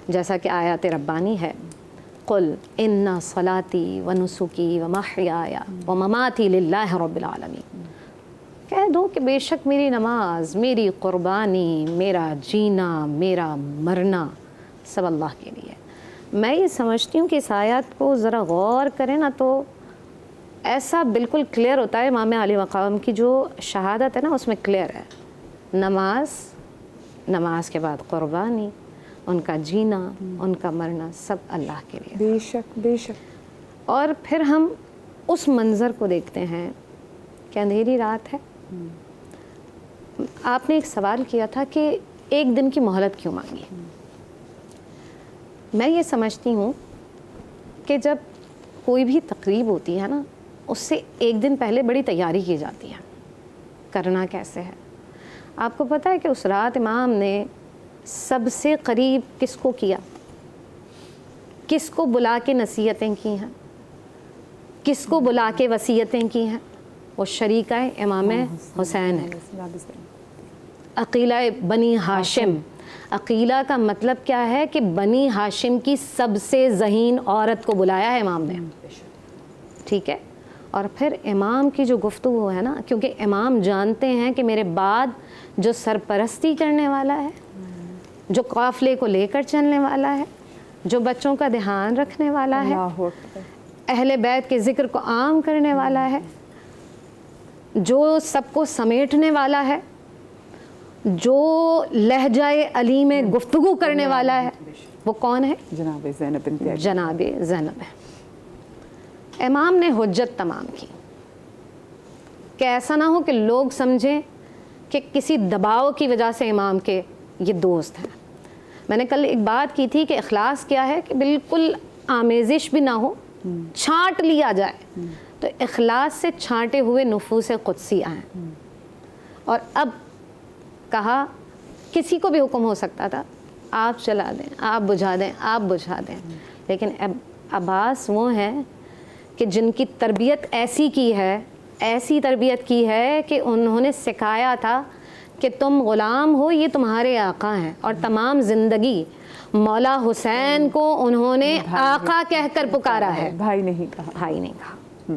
جیسا کہ آیات ربانی ہے، قل ان صلاتی و نسکی و محیای و مماتی للہ رب العالمین، کہہ دو کہ بے شک میری نماز، میری قربانی، میرا جینا، میرا مرنا سب اللہ کے لیے۔ میں یہ سمجھتی ہوں کہ اس آیات کو ذرا غور کریں نا تو ایسا بالکل کلیئر ہوتا ہے، امام علی مقام کی جو شہادت ہے نا اس میں کلیئر ہے، نماز کے بعد قربانی، ان کا جینا، ان کا مرنا سب اللہ کے لیے۔ بے شک بے شک۔ اور پھر ہم اس منظر کو دیکھتے ہیں کہ اندھیری رات ہے، آپ نے ایک سوال کیا تھا کہ ایک دن کی مہلت کیوں مانگی؟ میں یہ سمجھتی ہوں کہ جب کوئی بھی تقریب ہوتی ہے نا اس سے ایک دن پہلے بڑی تیاری کی جاتی ہے، کرنا کیسے ہے۔ آپ کو پتہ ہے کہ اس رات امام نے سب سے قریب کس کو کیا، کس کو بلا کے نصیحتیں کی ہیں، کس کو بلا کے وصیتیں کی ہیں؟ وہ شریکہ امام حسین ہے، عقیلہ بنی ہاشم۔ عقیلہ کا مطلب کیا ہے کہ بنی ہاشم کی سب سے ذہین عورت کو بلایا ہے امام نے، ٹھیک ہے۔ اور پھر امام کی جو گفتگو ہے نا، کیونکہ امام جانتے ہیں کہ میرے بعد جو سرپرستی کرنے والا ہے، جو قافلے کو لے کر چلنے والا ہے، جو بچوں کا دھیان رکھنے والا ہے، اللہ اکبر، اہل بیت کے ذکر کو عام کرنے والا ہے، جو سب کو سمیٹنے والا ہے، جو لہجہ علی میں گفتگو کرنے والا ہے، وہ کون ہے؟ جناب زینب بنت ابی۔ جناب زینب ہے۔ امام نے حجت تمام کی کہ ایسا نہ ہو کہ لوگ سمجھیں کہ کسی دباؤ کی وجہ سے امام کے یہ دوست ہیں۔ میں نے کل ایک بات کی تھی کہ اخلاص کیا ہے کہ بالکل آمیزش بھی نہ ہو، چھانٹ لیا جائے، تو اخلاص سے چھانٹے ہوئے نفوس قدسیہ ہیں۔ اور اب کہا کسی کو بھی حکم ہو سکتا تھا آپ چلا دیں، آپ بجھا دیں، آپ بجھا دیں، لیکن اب عباس وہ ہیں کہ جن کی تربیت ایسی کی ہے، ایسی تربیت کی ہے کہ انہوں نے سکھایا تھا کہ تم غلام ہو، یہ تمہارے آقا ہیں، اور تمام زندگی مولا حسین کو انہوں نے آقا کہہ کر پکارا ہے، بھائی نہیں کہا، بھائی نہیں کہا۔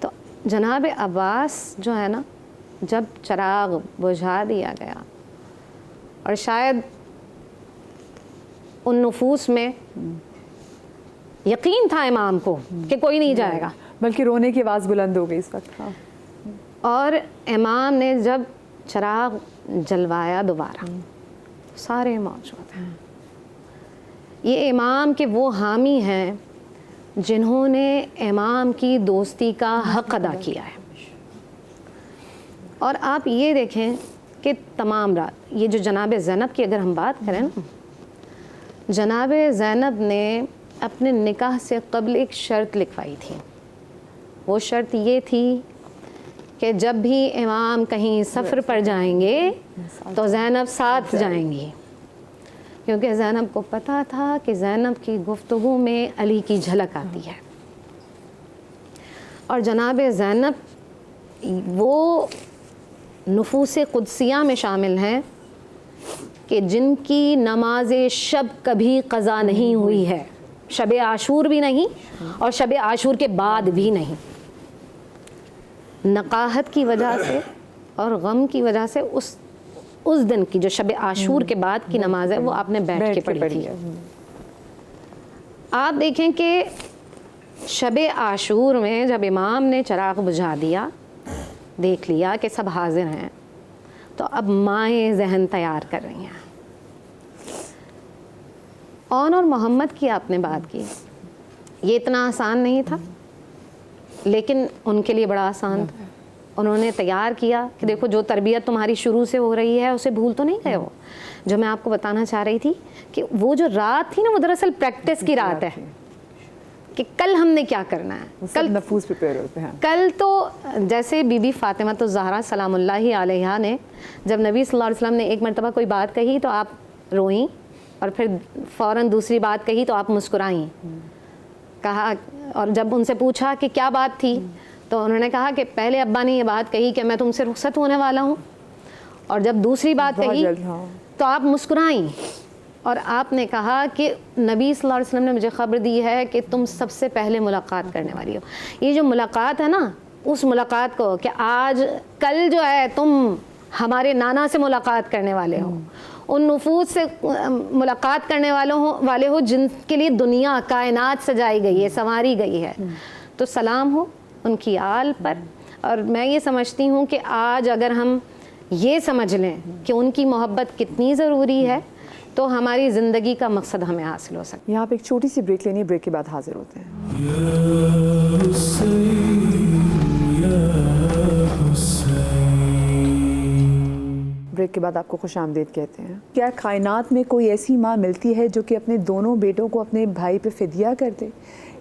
تو جناب عباس جو ہے نا، جب چراغ بجھا دیا گیا اور شاید ان نفوس میں یقین تھا امام کو کہ کوئی نہیں جائے گا، بلکہ رونے کی آواز بلند ہو گئی اس وقت۔ ہاں، اور امام نے جب چراغ جلوایا دوبارہ، سارے موجود ہیں۔ یہ امام کے وہ حامی ہیں جنہوں نے امام کی دوستی کا حق ادا کیا ہے۔ اور آپ یہ دیکھیں کہ تمام رات یہ جو جناب زینب کی اگر ہم بات کریں نا، جناب زینب نے اپنے نکاح سے قبل ایک شرط لکھوائی تھی۔ وہ شرط یہ تھی کہ جب بھی امام کہیں سفر پر جائیں گے تو زینب ساتھ جائیں گی، کیونکہ زینب کو پتہ تھا کہ زینب کی گفتگو میں علی کی جھلک آتی ہے۔ اور جناب زینب وہ نفوس قدسیہ میں شامل ہیں کہ جن کی نماز شب کبھی قضا نہیں ہوئی ہے، شب عاشور بھی نہیں اور شب عاشور کے بعد بھی نہیں۔ نقاہت کی وجہ سے اور غم کی وجہ سے اس دن کی جو شب عاشور کے بعد کی نماز ہے وہ آپ نے بیٹھ کے پڑھی تھی. آپ دیکھیں کہ شب عاشور میں جب امام نے چراغ بجھا دیا, دیکھ لیا کہ سب حاضر ہیں, تو اب مائیں ذہن تیار کر رہی ہیں. اور محمد کی آپ نے بات کی, یہ اتنا آسان نہیں تھا لیکن ان کے لیے بڑا آسان تھا. انہوں نے تیار کیا کہ دیکھو جو تربیت تمہاری شروع سے ہو رہی ہے اسے بھول تو نہیں گئے ہو. جو میں آپ کو بتانا چاہ رہی تھی کہ وہ جو رات تھی نا وہ دراصل پریکٹس کی رات ہے کہ کل ہم نے کیا کرنا ہے. کل نفوس پریپیئر ہوتے ہیں. کل تو جیسے بی بی فاطمہ الزہرا سلام اللہ علیہا نے جب نبی صلی اللہ علیہ وسلم نے ایک مرتبہ کوئی بات کہی تو آپ روئیں, اور پھر فوراً دوسری بات کہی تو آپ مسکرائیں. کہا, اور جب ان سے پوچھا کہ کیا بات تھی تو انہوں نے کہا کہ پہلے ابا نے یہ بات کہی کہ میں تم سے رخصت ہونے والا ہوں, اور جب دوسری بات کہی تو آپ مسکرائیں. اور آپ نے کہا کہ نبی صلی اللہ علیہ وسلم نے مجھے خبر دی ہے کہ تم سب سے پہلے ملاقات کرنے والی ہو. یہ جو ملاقات ہے نا, اس ملاقات کو کہ آج کل جو ہے تم ہمارے نانا سے ملاقات کرنے والے ہو, ان نفوس سے ملاقات کرنے والے ہو جن کے لیے دنیا کائنات سجائی گئی ہے, سنواری گئی ہے. تو سلام ہو ان کی آل پر. اور میں یہ سمجھتی ہوں کہ آج اگر ہم یہ سمجھ لیں کہ ان کی محبت کتنی ضروری ہے تو ہماری زندگی کا مقصد ہمیں حاصل ہو سکتا ہے. یہاں پہ ایک چھوٹی سی بریک لینی ہے, بریک کے بعد حاضر ہوتے ہیں. بریک کے بعد آپ کو خوش آمدید کہتے ہیں. کیا کائنات میں کوئی ایسی ماں ملتی ہے جو کہ اپنے دونوں بیٹوں کو اپنے بھائی پہ فدیہ کر دے؟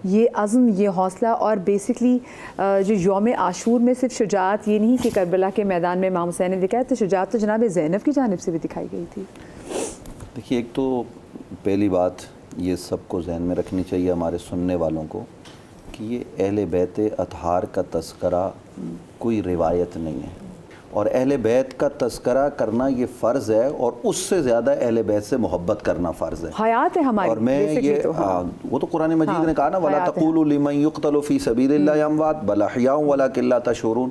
یہ عزم, یہ حوصلہ, اور بیسکلی جو یوم عاشور میں صرف شجاعت یہ نہیں کہ کربلا کے میدان میں امام حسین نے دکھایا, تو شجاعت تو جناب زینب کی جانب سے بھی دکھائی گئی تھی. دیکھیے, ایک تو پہلی بات یہ سب کو ذہن میں رکھنی چاہیے ہمارے سننے والوں کو کہ یہ اہل بیت اطہار کا تذکرہ کوئی روایت نہیں ہے, اور اہل بیت کا تذکرہ کرنا یہ فرض ہے, اور اس سے زیادہ اہل بیت سے محبت کرنا فرض ہے, حیات ہے ہماری. اور میں یہ وہ تو قرآن مجید نے کہا نا, وَلَا تَقُولُوا لِمَن يُقْتَلُ فِي سَبِيلِ اللَّهِ أَمْوَاتٌ بَلْ أَحْيَاءٌ وَلَٰكِن لَّا تَشْعُرُونَ.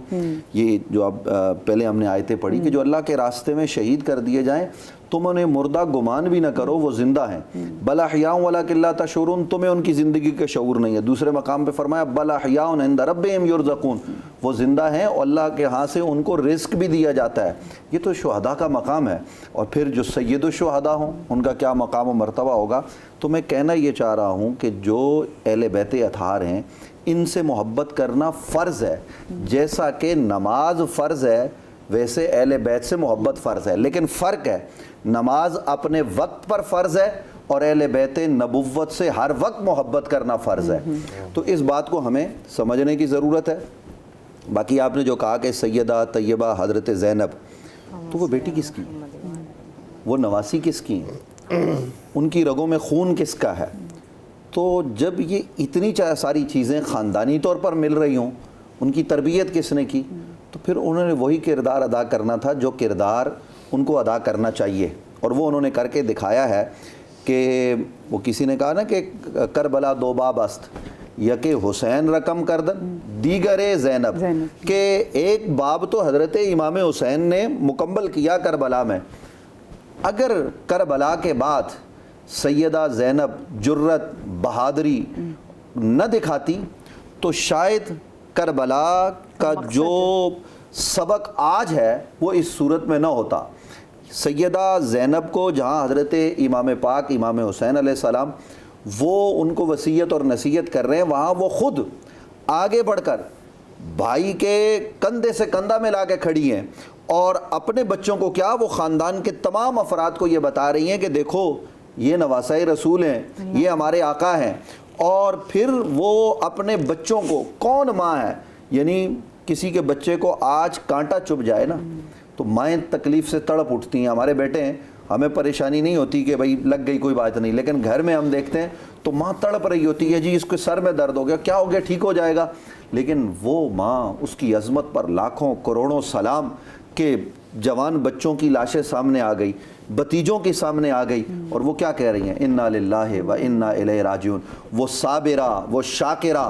یہ جو اب پہلے ہم نے آیتیں پڑھی کہ جو اللہ کے راستے میں شہید کر دیے جائیں تم انہیں مردہ گمان بھی نہ کرو, وہ زندہ ہیں. بَلْ أَحْيَاءٌ وَلَٰكِن لَّا تَشْعُرُونَ, تمہیں ان کی زندگی کا شعور نہیں ہے. دوسرے مقام پہ فرمایا بَلْ أَحْيَاءٌ عِندَ رَبِّهِمْ يُرْزَقُونَ, وہ زندہ ہیں اور اللہ کے ہاں سے ان کو رزق بھی دیا جاتا ہے. یہ تو شہداء کا مقام ہے, اور پھر جو سید الشہداء ہوں ان کا کیا مقام و مرتبہ ہوگا. تو میں کہنا یہ چاہ رہا ہوں کہ جو اہل بیت اطہار ہیں ان سے محبت کرنا فرض ہے, جیسا کہ نماز فرض ہے ویسے اہل بیت سے محبت فرض ہے. لیکن فرق ہے, نماز اپنے وقت پر فرض ہے اور اہل بیت نبوت سے ہر وقت محبت کرنا فرض ہے. تو اس بات کو ہمیں سمجھنے کی ضرورت ہے. باقی آپ نے جو کہا کہ سیدہ طیبہ حضرت زینب, تو وہ بیٹی کس کی, وہ نواسی کس کی ہیں, ان کی رگوں میں خون کس کا ہے. تو جب یہ اتنی ساری چیزیں خاندانی طور پر مل رہی ہوں, ان کی تربیت کس نے کی, تو پھر انہوں نے وہی کردار ادا کرنا تھا جو کردار ان کو ادا کرنا چاہیے, اور وہ انہوں نے کر کے دکھایا ہے. کہ وہ کسی نے کہا نا کہ کربلا دو باب است, یکے حسین رقم کردن دیگر زینب, کہ ایک باب تو حضرت امام حسین نے مکمل کیا کربلا میں. اگر کربلا کے بعد سیدہ زینب جرت بہادری نہ دکھاتی تو شاید کربلا کا جو سبق آج ہے وہ اس صورت میں نہ ہوتا. سیدہ زینب کو جہاں حضرت امام پاک امام حسین علیہ السلام وہ ان کو وصیت اور نصیحت کر رہے ہیں, وہاں وہ خود آگے بڑھ کر بھائی کے کندھے سے کندھا ملا کے کھڑی ہیں, اور اپنے بچوں کو کیا, وہ خاندان کے تمام افراد کو یہ بتا رہی ہیں کہ دیکھو یہ نواسۂ رسول ہیں, یہ ہمارے آقا ہیں. اور پھر وہ اپنے بچوں کو, کون ماں ہے, یعنی کسی کے بچے کو آج کانٹا چبھ جائے نا تو مائیں تکلیف سے تڑپ اٹھتی ہیں. ہمارے بیٹے ہیں, ہمیں پریشانی نہیں ہوتی کہ بھائی لگ گئی کوئی بات نہیں, لیکن گھر میں ہم دیکھتے ہیں تو ماں تڑپ رہی ہوتی ہے, جی اس کے سر میں درد ہو گیا, کیا ہو گیا, ٹھیک ہو جائے گا. لیکن وہ ماں, اس کی عظمت پر لاکھوں کروڑوں سلام کہ جوان بچوں کی لاشیں سامنے آ گئی, بتیجوں کی سامنے آ گئی, اور وہ کیا کہہ رہی ہیں, انا للہ و انا الیہ راجعون. وہ صابرہ, وہ شاکرہ,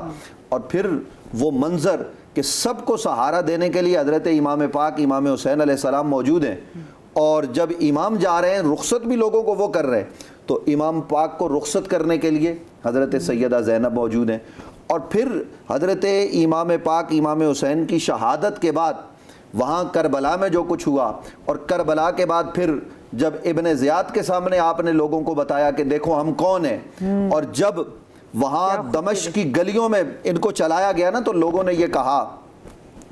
اور پھر وہ منظر کہ سب کو سہارا دینے کے لیے حضرت امام پاک امام حسین علیہ السلام موجود ہیں، اور جب امام جا رہے ہیں رخصت بھی لوگوں کو وہ کر رہے ہیں، تو امام پاک کو رخصت کرنے کے لیے حضرت سیدہ زینب موجود ہیں، اور پھر حضرت امام پاک امام حسین کی شہادت کے بعد وہاں کربلا میں جو کچھ ہوا، اور کربلا کے بعد پھر جب ابن زیاد کے سامنے آپ نے لوگوں کو بتایا کہ دیکھو ہم کون ہیں، اور جب وہاں دمشق کی گلیوں میں ان کو چلایا گیا نا، تو لوگوں نے یہ کہا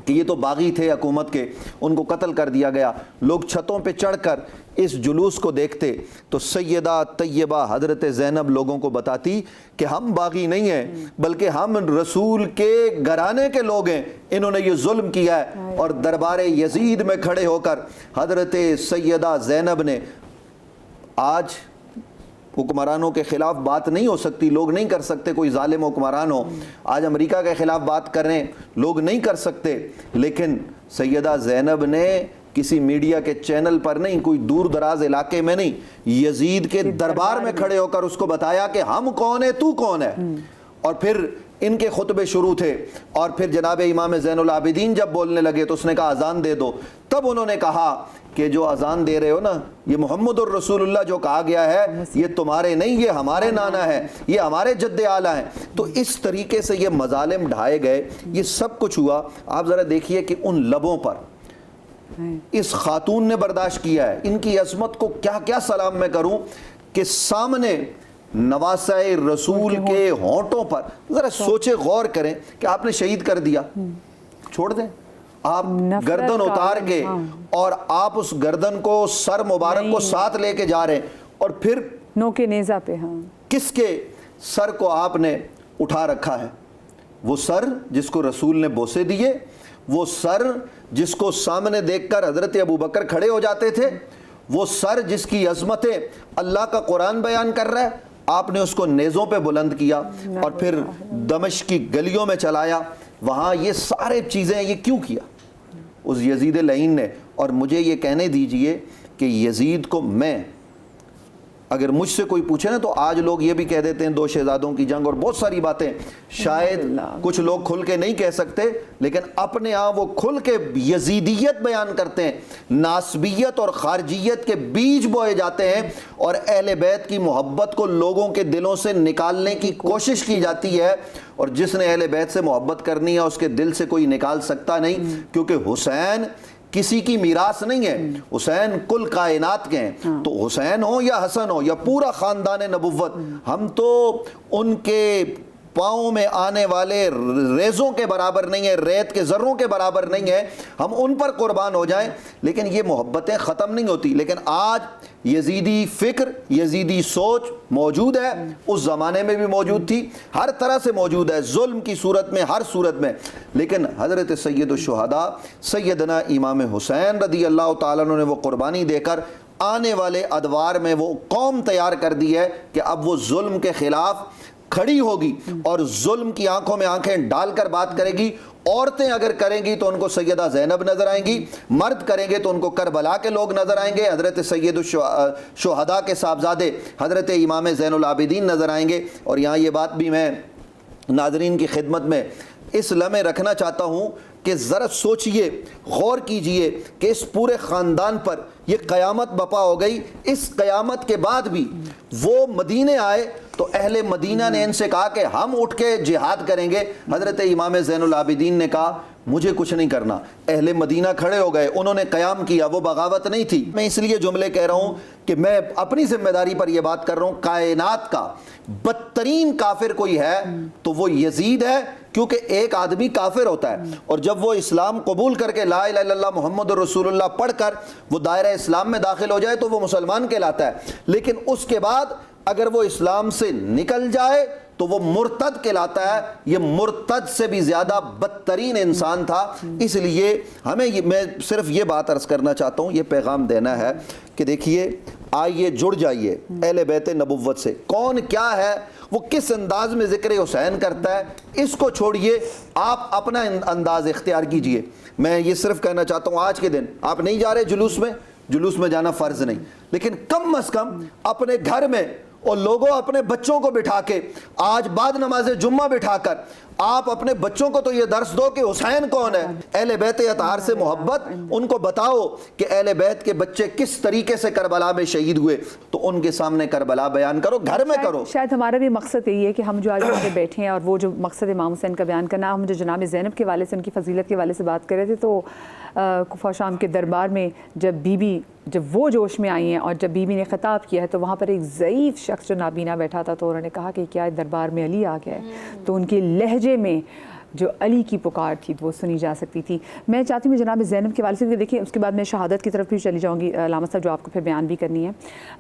کہ یہ تو باغی تھے حکومت کے، ان کو قتل کر دیا گیا۔ لوگ چھتوں پہ چڑھ کر اس جلوس کو دیکھتے تو سیدہ طیبہ حضرت زینب لوگوں کو بتاتی کہ ہم باغی نہیں ہیں، بلکہ ہم رسول کے گھرانے کے لوگ ہیں، انہوں نے یہ ظلم کیا ہے۔ اور دربار یزید میں کھڑے ہو کر حضرت سیدہ زینب نے، آج حکمرانوں کے خلاف بات نہیں ہو سکتی، لوگ نہیں کر سکتے، کوئی ظالم حکمران ہو، آج امریکہ کے خلاف بات کریں لوگ نہیں کر سکتے، لیکن سیدہ زینب نے کسی میڈیا کے چینل پر نہیں، کوئی دور دراز علاقے میں نہیں، یزید کے دربار میں کھڑے ہو کر اس کو بتایا کہ ہم کون ہیں، تو کون ہے۔ اور پھر ان کے خطبے شروع تھے، اور پھر جناب امام زین العابدین جب بولنے لگے تو اس نے کہا اذان دے دو، تب انہوں نے کہا کہ جو اذان دے رہے ہو نا، یہ محمد الرسول اللہ جو کہا گیا ہے یہ تمہارے نہیں، یہ ہمارے نانا ہے، یہ ہمارے جد اعلیٰ ہیں۔ تو اس طریقے سے یہ مظالم ڈھائے گئے، یہ سب کچھ ہوا۔ آپ ذرا دیکھیے کہ ان لبوں پر اس خاتون نے برداشت کیا ہے، ان کی عظمت کو کیا کیا سلام میں کروں، کہ سامنے نواسہ رسول کے ہونٹوں پر، ذرا سوچے غور کریں کہ آپ نے شہید کر دیا، چھوڑ دیں، آپ گردن اتار کے، اور آپ اس گردن کو، سر مبارک کو ساتھ لے کے جا رہے ہیں، اور پھر نو کے نیزہ پہ، ہاں کس کے سر کو آپ نے اٹھا رکھا ہے؟ وہ سر جس کو رسول نے بوسے دیے، وہ سر جس کو سامنے دیکھ کر حضرت ابوبکر کھڑے ہو جاتے تھے، وہ سر جس کی عظمتیں اللہ کا قرآن بیان کر رہا ہے، آپ نے اس کو نیزوں پہ بلند کیا اور پھر دمشق کی گلیوں میں چلایا۔ وہاں یہ سارے چیزیں یہ کیوں کیا اس یزید لعین نے؟ اور مجھے یہ کہنے دیجئے کہ یزید کو میں، اگر مجھ سے کوئی پوچھے نا، تو آج لوگ یہ بھی کہہ دیتے ہیں دو شہزادوں کی جنگ اور بہت ساری باتیں، شاید کچھ لوگ کھل کے نہیں کہہ سکتے، لیکن اپنے آپ وہ کھل کے یزیدیت بیان کرتے ہیں، ناسبیت اور خارجیت کے بیج بوئے جاتے ہیں، اور اہل بیت کی محبت کو لوگوں کے دلوں سے نکالنے کی کوشش کی جاتی ہے، اور جس نے اہل بیت سے محبت کرنی ہے اس کے دل سے کوئی نکال سکتا نہیں، کیونکہ حسین کسی کی میراث نہیں ہے، حسین کل کائنات کے ہیں۔ تو حسین ہو یا حسن ہو یا پورا خاندان نبوت، ہم تو ان کے پاؤں میں آنے والے ریزوں کے برابر نہیں ہیں، ریت کے ذروں کے برابر نہیں ہیں، ہم ان پر قربان ہو جائیں، لیکن یہ محبتیں ختم نہیں ہوتی۔ لیکن آج یزیدی فکر، یزیدی سوچ موجود ہے، اس زمانے میں بھی موجود تھی، ہر طرح سے موجود ہے، ظلم کی صورت میں، ہر صورت میں۔ لیکن حضرت سید الشہداء سیدنا امام حسین رضی اللہ تعالیٰ عنہ نے وہ قربانی دے کر آنے والے ادوار میں وہ قوم تیار کر دی ہے کہ اب وہ ظلم کے خلاف کھڑی ہوگی اور ظلم کی آنکھوں میں آنکھیں ڈال کر بات کرے گی۔ عورتیں اگر کریں گی تو ان کو سیدہ زینب نظر آئیں گی، مرد کریں گے تو ان کو کربلا کے لوگ نظر آئیں گے، حضرت سید الشہداء کے صاحبزادے حضرت امام زین العابدین نظر آئیں گے۔ اور یہاں یہ بات بھی میں ناظرین کی خدمت میں اس لمحے رکھنا چاہتا ہوں کہ ذرا سوچئے، غور کیجئے کہ اس پورے خاندان پر یہ قیامت بپا ہو گئی، اس قیامت کے بعد بھی وہ مدینے آئے تو اہل مدینہ نے ان سے کہا کہ ہم اٹھ کے جہاد کریں گے۔ حضرت امام زین العابدین نے کہا مجھے کچھ نہیں کرنا۔ اہل مدینہ کھڑے ہو گئے، انہوں نے قیام کیا، وہ بغاوت نہیں تھی۔ میں اس لیے جملے کہہ رہا ہوں کہ میں اپنی ذمہ داری پر یہ بات کر رہا ہوں، کائنات کا بدترین کافر کوئی ہے تو وہ یزید ہے، کیونکہ ایک آدمی کافر ہوتا ہے اور جب وہ اسلام قبول کر کے لا الہ الا اللہ محمد رسول اللہ پڑھ کر وہ دائرہ اسلام میں داخل ہو جائے تو وہ مسلمان کہلاتا ہے، لیکن اس کے بعد اگر وہ اسلام سے نکل جائے تو وہ مرتد کہلاتا ہے۔ یہ مرتد سے بھی زیادہ بدترین انسان تھا۔ اس لیے ہمیں میں صرف یہ بات عرض کرنا چاہتا ہوں، یہ پیغام دینا ہے کہ دیکھیے، آئیے جڑ جائیے اہل بیت نبوت سے، کون کیا ہے، وہ کس انداز میں ذکر حسین کرتا ہے، اس کو چھوڑیے، آپ اپنا انداز اختیار کیجئے۔ میں یہ صرف کہنا چاہتا ہوں، آج کے دن آپ نہیں جا رہے جلوس میں جانا فرض نہیں، لیکن کم از کم اپنے گھر میں اور لوگوں اپنے بچوں کو بٹھا کے، آج بعد نماز جمعہ بٹھا کر آپ اپنے بچوں کو تو یہ درس دو کہ حسین کون ہے، اہل بیت اطہار سے محبت، ان کو بتاؤ کہ اہل بیت کے بچے کس طریقے سے کربلا میں شہید ہوئے، تو ان کے سامنے کربلا بیان کرو، گھر میں کرو۔ شاید ہمارا بھی مقصد یہی ہے کہ ہم جو آج یہاں پہ بیٹھے ہیں اور وہ جو مقصد امام حسین کا بیان کرنا، ہم جو جناب زینب کے حوالے سے، ان کی فضیلت کے حوالے سے بات کر رہے تھے، تو کفار شام کے دربار میں جب وہ جوش میں آئی ہیں اور جب بی بی نے خطاب کیا ہے، تو وہاں پر ایک ضعیف شخص جو نابینا بیٹھا تھا، تو انہوں نے کہا کہ کیا دربار میں علی آ گیا ہے، تو ان کے لہجے میں جو علی کی پکار تھی وہ سنی جا سکتی تھی۔ میں چاہتی ہوں جناب زینب کے حوالے سے دیکھیں، اس کے بعد میں شہادت کی طرف بھی چلی جاؤں گی علامہ صاحب، جو آپ کو پھر بیان بھی کرنی ہے،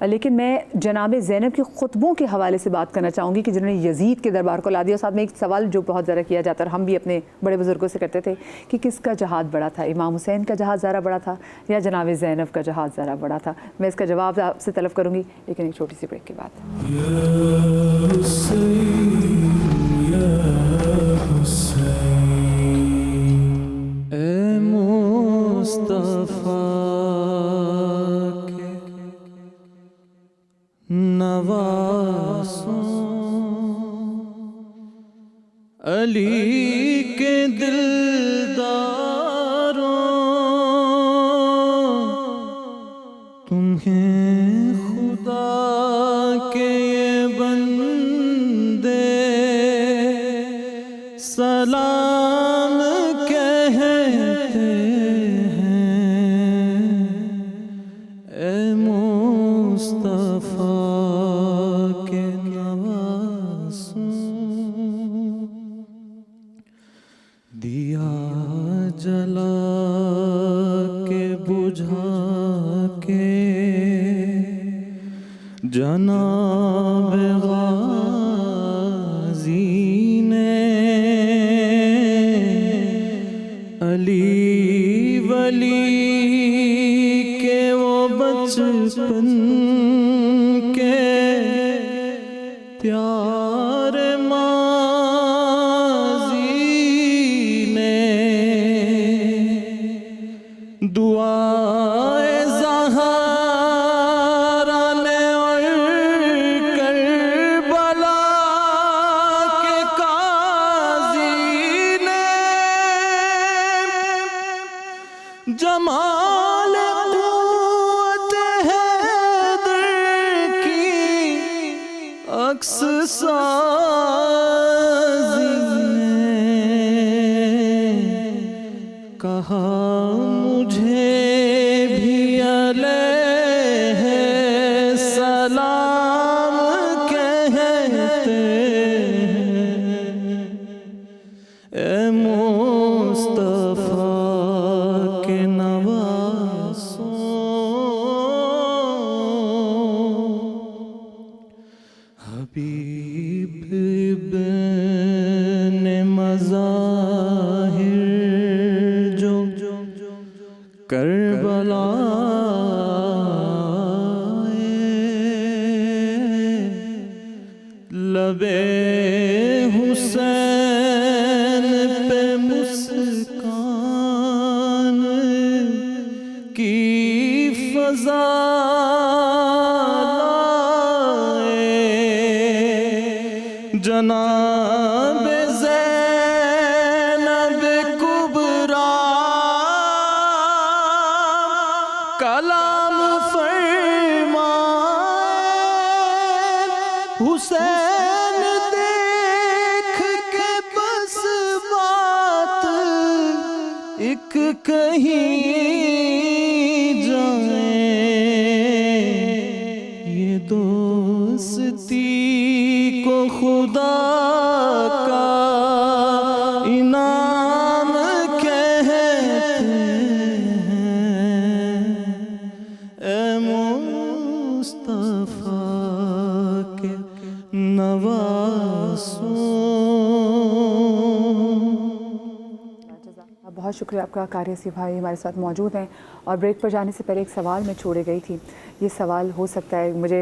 لیکن میں جناب زینب کے خطبوں کے حوالے سے بات کرنا چاہوں گی کہ جنہوں نے یزید کے دربار کو لا دیا۔ اور ساتھ میں ایک سوال جو بہت زیادہ کیا جاتا ہے، اور ہم بھی اپنے بڑے بزرگوں سے کرتے تھے، کہ کس کا جہاد بڑا تھا، امام حسین کا جہاد زیادہ بڑا تھا یا جناب زینب کا جہاد زیادہ بڑا تھا؟ میں اس کا جواب آپ سے طلب کروں گی، لیکن ایک چھوٹی سی بریک کے بعد۔ اے مصطفیٰ کے نواسوں، علی کے دلداروں، تمہیں خدا کے یہ بندے سلام کہتے ہیں۔ اے مصطفیٰ کے نواسوں، دیا جلا کے بجھا کے جناب غازی نے علی ولی کے وہ بچپن کے پیارے ماضی نے دعائے زہرا نے اور کربلا کے قاضی نے جمال قوت حیدر کی عکس سازی نے کہا مجھے بھی علیہ السلام کہتے ہیں۔ اے مصطفیٰ کے نواسوں، حبیب ابن مظاہر جو کربلا لبے حسین پہ مسکان کی فضا لائے، جناب زینب کبریٰ کلام فرمائے، حسین دیکھ کے بس بات ایک کہیں جائے، یہ دوستی کو خدا کا انعام کہتے ہیں۔ اے مصطفیٰ کے نواسوں۔ بہت شکریہ آپ کا، قاری حسیب بھائی ہمارے ساتھ موجود ہیں، اور بریک پر جانے سے پہلے ایک سوال میں چھوڑے گئی تھی۔ یہ سوال ہو سکتا ہے، مجھے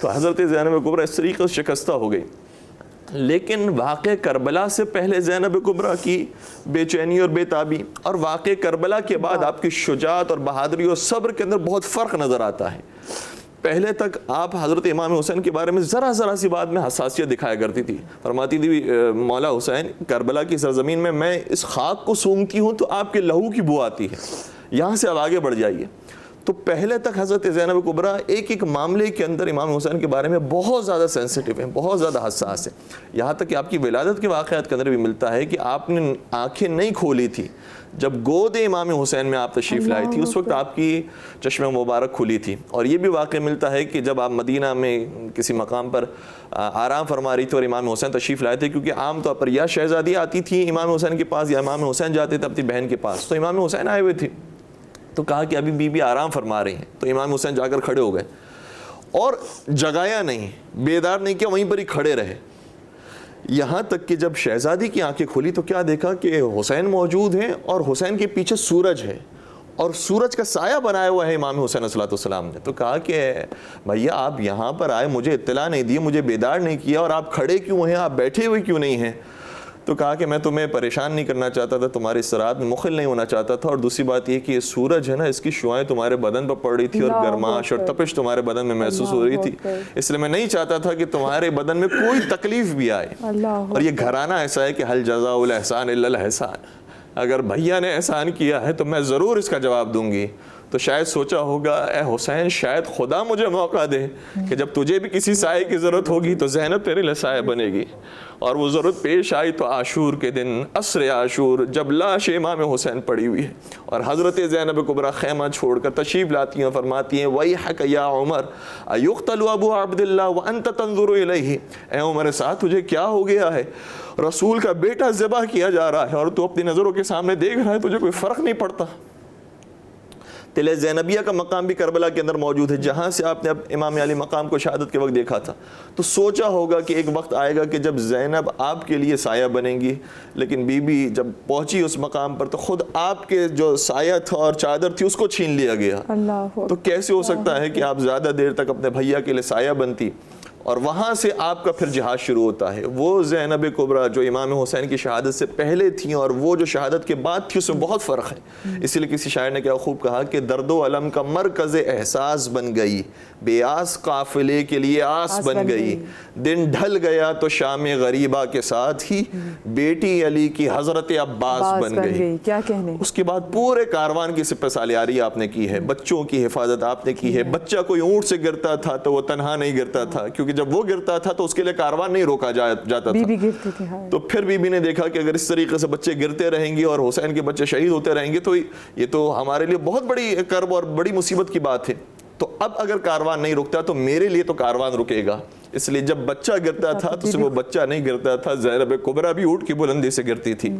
تو حضرت زینب کبریٰ اس طریقے سے شکستہ ہو گئی. لیکن واقع کربلا سے پہلے زینب کبریٰ کی بے چینی اور بے تابی اور واقع کربلا کے بعد آپ کی شجاعت اور بہادری اور صبر کے اندر بہت فرق نظر آتا ہے. پہلے تک آپ حضرت امام حسین کے بارے میں ذرا سی بات میں حساسیت دکھایا کرتی تھی. فرماتی تھی مولا حسین کربلا کی سرزمین میں اس خاک کو سونگتی ہوں تو آپ کے لہو کی بو آتی ہے, یہاں سے اب آگے بڑھ جائیے. تو پہلے تک حضرت زینب کبریٰ ایک معاملے کے اندر امام حسین کے بارے میں بہت زیادہ سینسٹیو ہیں, بہت زیادہ حساس ہیں. یہاں تک کہ آپ کی ولادت کے واقعات کے اندر بھی ملتا ہے کہ آپ نے آنکھیں نہیں کھولی تھی جب گود امام حسین میں آپ تشریف لائی تھی, اس وقت آپ کی چشم مبارک کھلی تھی. اور یہ بھی واقع ملتا ہے کہ جب آپ مدینہ میں کسی مقام پر آرام فرما رہی تھی اور امام حسین تشریف لائے تھے, کیونکہ عام طور پر یا شہزادی آتی تھی امام حسین کے پاس یا امام حسین جاتے تھے اپنی بہن کے پاس, تو امام حسین آئے ہوئے تھے تو کہا کہ ابھی بی بی آرام فرما رہی ہیں. تو امام حسین جا کر کھڑے ہو گئے اور جگایا نہیں, بیدار نہیں کیا, وہیں پر ہی کھڑے رہے. یہاں تک کہ جب شہزادی کی آنکھیں کھلی تو کیا دیکھا کہ حسین موجود ہیں اور حسین کے پیچھے سورج ہے اور سورج کا سایہ بنایا ہوا ہے امام حسین علیہ السلام نے. تو کہا کہ بھیا آپ یہاں پر آئے, مجھے اطلاع نہیں دی, مجھے بیدار نہیں کیا, اور آپ کھڑے کیوں ہیں, آپ بیٹھے ہوئے کیوں نہیں ہیں؟ تو کہا کہ میں تمہیں پریشان نہیں کرنا چاہتا تھا, تمہاری استراحت میں مخل نہیں ہونا چاہتا تھا, اور دوسری بات یہ کہ یہ سورج ہے نا, اس کی شعاعیں تمہارے بدن پر پڑ رہی تھی اور گرماش اور تپش تمہارے بدن میں محسوس ہو رہی تھی, اس لیے میں نہیں چاہتا تھا کہ تمہارے بدن میں کوئی تکلیف بھی آئے. اور یہ گھرانہ ایسا ہے کہ حل جزاء الاحسان الا الاحسان, اگر بھیا نے احسان کیا ہے تو میں ضرور اس کا جواب دوں گی. تو شاید سوچا ہوگا اے حسین شاید خدا مجھے موقع دے کہ جب تجھے بھی کسی سائے کی ضرورت ہوگی تو زینب تیرے لیے سایہ بنے گی. اور وہ ضرورت پیش آئی تو عاشور کے دن عصر عاشور جب لاش امام حسین پڑی ہوئی ہے اور حضرت زینب کبریٰ خیمہ چھوڑ کر تشریف لاتی ہیں, فرماتی ہیں ویحک یا عمر ایقتل ابو عبد اللہ وانت تنظر الیہ, اے عمر ساتھ تجھے کیا ہو گیا ہے, رسول کا بیٹا ذبح کیا جا رہا ہے اور تو اپنی نظروں کے سامنے دیکھ رہا ہے, تجھے کوئی فرق نہیں پڑتا. تل زینبیہ کا مقام بھی کربلا کے اندر موجود ہے, جہاں سے آپ نے اب امام علی مقام کو شہادت کے وقت دیکھا تھا. تو سوچا ہوگا کہ ایک وقت آئے گا کہ جب زینب آپ کے لیے سایہ بنیں گی, لیکن بی بی جب پہنچی اس مقام پر تو خود آپ کے جو سایہ تھا اور چادر تھی اس کو چھین لیا گیا. تو کیسے ہو سکتا ہے کہ آپ زیادہ دیر تک اپنے بھیا کے لیے سایہ بنتی, اور وہاں سے آپ کا پھر جہاد شروع ہوتا ہے. وہ زینب کبریٰ جو امام حسین کی شہادت سے پہلے تھیں اور وہ جو شہادت کے بعد تھی اس میں بہت فرق ہے. اسی لیے کسی شاعر نے کیا خوب کہا کہ درد و علم کا مرکز احساس بن گئی, بے آس قافلے کے لیے آس بن گئی, دن ڈھل گیا تو شام غریبہ کے ساتھ ہی بیٹی علی کی حضرت عباس بن گئی. کیا کہنے. اس کے بعد پورے کاروان کی سپہ سالیاری آپ نے کی ہے, بچوں کی حفاظت آپ نے کی ہے. بچہ کوئی اونٹ سے گرتا تھا تو وہ تنہا نہیں گرتا تھا, کیونکہ جب وہ گرتا تھا تو اس کے لیے کاروان نہیں روکا جاتا تھا. بی گرتی تھی. تو پھر بی بی نے دیکھا کہ اگر اس طریقے سے بچے گرتے رہیں گے اور حسین کے بچے شہید ہوتے رہیں گے تو یہ تو ہمارے لیے بہت بڑی کرب اور بڑی مصیبت کی بات ہے. تو اب اگر کاروان نہیں رکتا تو میرے لیے تو کاروان رکے گا. اس لیے جب بچہ گرتا تھا تو صرف وہ بچہ نہیں گرتا تھا, زینب کبریٰ بھی اونٹ کی بلندی سے گرتی تھی.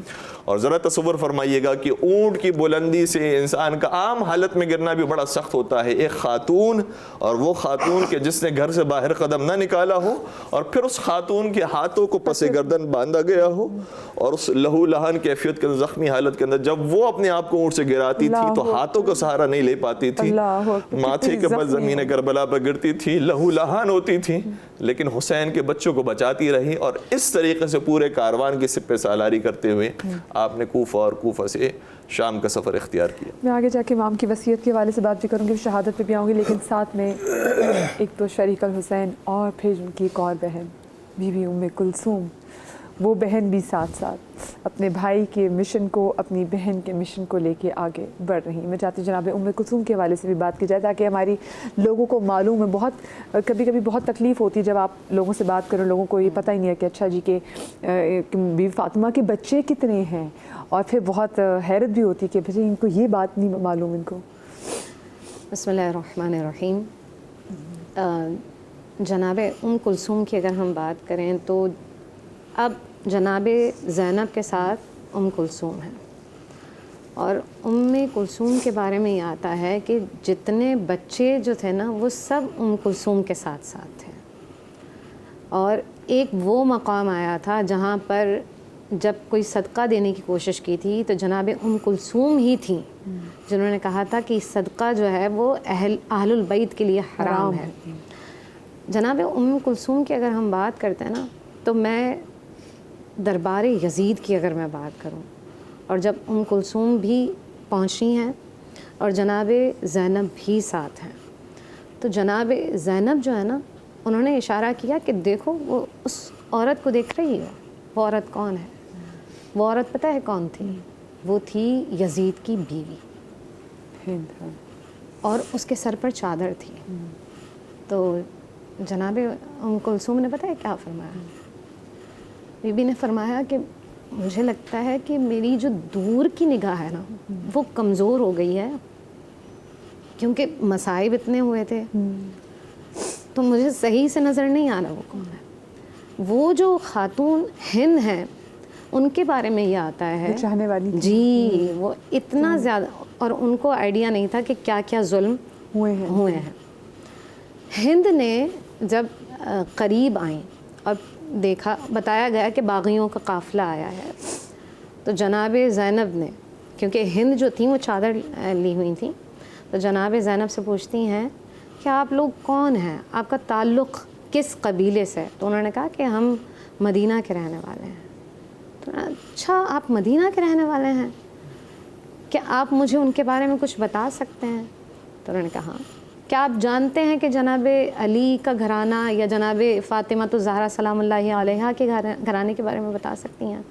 اور ذرا تصور فرمائیے گا کہ اونٹ کی بلندی سے انسان کا عام حالت میں گرنا بھی بڑا سخت ہوتا ہے. ایک خاتون, اور وہ خاتون کہ جس نے گھر سے باہر قدم نہ نکالا ہو, اور پھر اس خاتون کے ہاتھوں کو پس گردن باندھا گیا ہو, اور اس لہو لہان کیفیت کے اندر, زخمی حالت کے اندر جب وہ اپنے آپ کو اونٹ سے گراتی تھی تو ہاتھوں کا سہارا نہیں لے پاتی تھی, ماتھے کے بل زمین کربلا پر گرتی تھی, لہو لہان ہوتی تھی, لیکن حسین کے بچوں کو بچاتی رہی. اور اس طریقے سے پورے کاروان کی سپہ سالاری کرتے ہوئے آپ نے کوفہ اور کوفہ سے شام کا سفر اختیار کیا. میں آگے جا کے امام کی وصیت کے حوالے سے بات بھی کروں گی, شہادت پہ بھی آؤں گی, لیکن ساتھ میں ایک تو شریک الحسین اور پھر ان کی ایک اور بہن بی بی ام کلثوم, وہ بہن بھی ساتھ ساتھ اپنے بھائی کے مشن کو, اپنی بہن کے مشن کو لے کے آگے بڑھ رہی ہیں. میں چاہتی ہوں جناب ام کلثوم کے حوالے سے بھی بات کی جائے تاکہ ہماری لوگوں کو معلوم ہے. بہت کبھی کبھی بہت تکلیف ہوتی ہے جب آپ لوگوں سے بات کریں, لوگوں کو یہ پتہ ہی نہیں ہے کہ اچھا جی کہ بی فاطمہ کے بچے کتنے ہیں, اور پھر بہت حیرت بھی ہوتی ہے کہ بھئی ان کو یہ بات نہیں معلوم. ان کو بسم اللہ الرحمن الرحیم. جناب ام کلثوم کی اگر ہم بات کریں تو اب جناب زینب کے ساتھ ام کلثوم ہے, اور ام کلثوم کے بارے میں یہ آتا ہے کہ جتنے بچے جو تھے نا وہ سب ام کلثوم کے ساتھ ساتھ تھے. اور ایک وہ مقام آیا تھا جہاں پر جب کوئی صدقہ دینے کی کوشش کی تھی تو جناب ام کلثوم ہی تھیں جنہوں نے کہا تھا کہ صدقہ جو ہے وہ اہل البیت کے لیے حرام ہے. جناب کلثوم کی اگر ہم بات کرتے ہیں نا تو میں دربار یزید کی اگر میں بات کروں اور جب کلثوم بھی پہنچی ہیں اور جناب زینب بھی ساتھ ہیں تو جناب زینب جو ہے نا انہوں نے اشارہ کیا کہ دیکھو وہ اس عورت کو دیکھ رہی ہے، وہ عورت کون ہے؟ وہ عورت پتہ ہے کون تھی؟ وہ تھی یزید کی بیوی ہند، اور اس کے سر پر چادر تھی. تو جناب کلثوم نے پتہ ہے کیا فرمایا؟ بی بی نے فرمایا کہ مجھے لگتا ہے کہ میری جو دور کی نگاہ ہے نا وہ کمزور ہو گئی ہے کیونکہ مصائب اتنے ہوئے تھے تو مجھے صحیح سے نظر نہیں آ رہا وہ کون ہے. وہ جو خاتون ہند ہیں ان کے بارے میں یہ آتا ہے چاہنے والی تھی. جی وہ اتنا زیادہ، اور ان کو آئیڈیا نہیں تھا کہ کیا کیا ظلم ہوئے ہیں. ہند نے جب قریب آئیں اور دیکھا، بتایا گیا کہ باغیوں کا قافلہ آیا ہے، تو جناب زینب نے، کیونکہ ہند جو تھیں وہ چادر لی ہوئی تھیں، تو جناب زینب سے پوچھتی ہیں کہ آپ لوگ کون ہیں، آپ کا تعلق کس قبیلے سے؟ تو انہوں نے کہا کہ ہم مدینہ کے رہنے والے ہیں. تو اچھا آپ مدینہ کے رہنے والے ہیں، کیا آپ مجھے ان کے بارے میں کچھ بتا سکتے ہیں؟ تو انہوں نے کہا ہاں. کیا آپ جانتے ہیں کہ جناب علی کا گھرانہ یا جناب فاطمہ الزہرا سلام اللہ علیہا کے گھرانے کے بارے میں بتا سکتی ہیں؟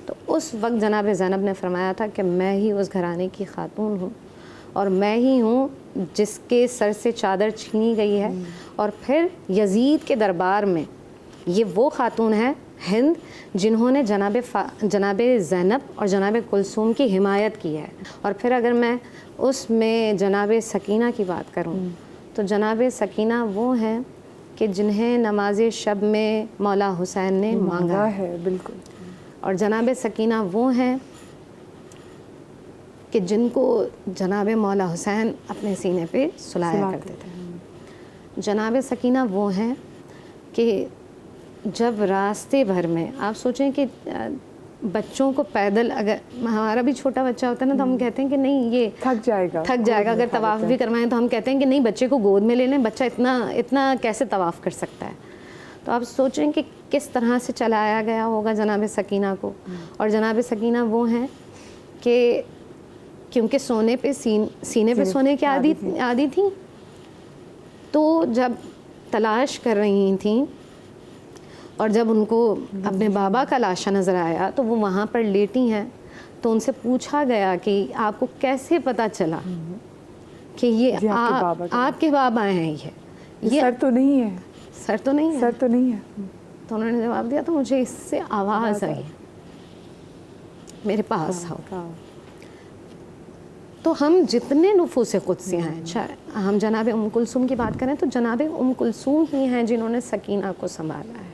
تو اس وقت جناب زینب نے فرمایا تھا کہ میں ہی اس گھرانے کی خاتون ہوں اور میں ہی ہوں جس کے سر سے چادر چھینی گئی ہے. اور پھر یزید کے دربار میں یہ وہ خاتون ہے ہند جنہوں نے جناب زینب اور جناب کلثوم کی حمایت کی ہے. اور پھر اگر میں اس میں جناب سکینہ کی بات کروں تو جناب سکینہ وہ ہیں کہ جنہیں نماز شب میں مولا حسین نے مانگا ہے. بالکل. اور جناب سکینہ وہ ہیں کہ جن کو جناب مولا حسین اپنے سینے پہ سلایا کرتے تھے. جناب سکینہ وہ ہیں کہ جب راستے بھر میں آپ سوچیں کہ بچوں کو پیدل، اگر ہمارا بھی چھوٹا بچہ ہوتا ہے نا تو ہم کہتے ہیں کہ نہیں یہ تھک جائے گا. اگر طواف بھی کروائیں تو ہم کہتے ہیں کہ نہیں بچے کو گود میں لے لیں، بچہ اتنا کیسے طواف کر سکتا ہے. تو آپ سوچیں کہ کس طرح سے چلایا گیا ہوگا جناب سکینہ کو. اور جناب سکینہ وہ ہیں کہ کیونکہ سونے پہ سینے پہ سونے کی عادی تھیں، تو جب تلاش کر رہی تھیں اور جب ان کو اپنے بابا کا لاشا نظر آیا تو وہ وہاں پر لیٹی ہیں، تو ان سے پوچھا گیا کہ آپ کو کیسے پتہ چلا کہ یہ آپ کے بابا ہیں؟ یہ سر تو نہیں ہے، سر تو نہیں ہے، سر تو نہیں ہے. تو انہوں نے جواب دیا تو مجھے اس سے آواز آئی میرے پاس آؤ. تو ہم جتنے نفوس قدسیہ ہیں، ہم جناب کلثوم کی بات کریں تو جناب کلثوم ہی ہیں جنہوں نے سکینہ کو سنبھالا ہے،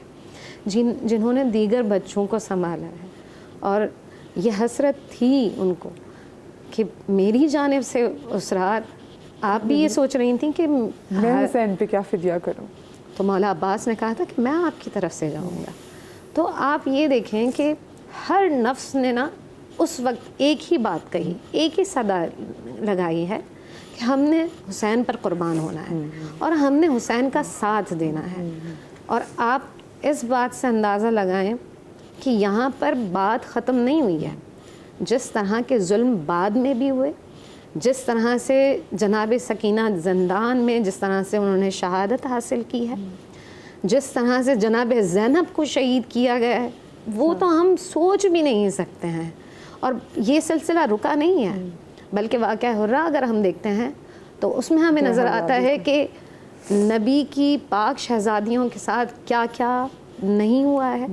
جنہوں نے دیگر بچوں کو سنبھالا ہے. اور یہ حسرت تھی ان کو کہ میری جانب سے اس رات آپ بھی یہ سوچ رہی تھیں کہ میں حسین پہ کیا فدیہ کروں. تو مولا عباس نے کہا تھا کہ میں آپ کی طرف سے جاؤں گا. تو آپ یہ دیکھیں کہ ہر نفس نے نا اس وقت ایک ہی بات کہی، ایک ہی صدا لگائی ہے کہ ہم نے حسین پر قربان ہونا ہے اور ہم نے حسین کا ساتھ دینا ہے. اور آپ اس بات سے اندازہ لگائیں کہ یہاں پر بات ختم نہیں ہوئی ہے. جس طرح کے ظلم بعد میں بھی ہوئے، جس طرح سے جناب سکینہ زندان میں جس طرح سے انہوں نے شہادت حاصل کی ہے، جس طرح سے جناب زینب کو شہید کیا گیا ہے، وہ تو ہم سوچ بھی نہیں سکتے ہیں. اور یہ سلسلہ رکا نہیں ہے، بلکہ واقعہ حرہ اگر ہم دیکھتے ہیں تو اس میں ہمیں نظر آتا ہے کہ نبی کی پاک شہزادیوں کے ساتھ کیا کیا نہیں ہوا ہے.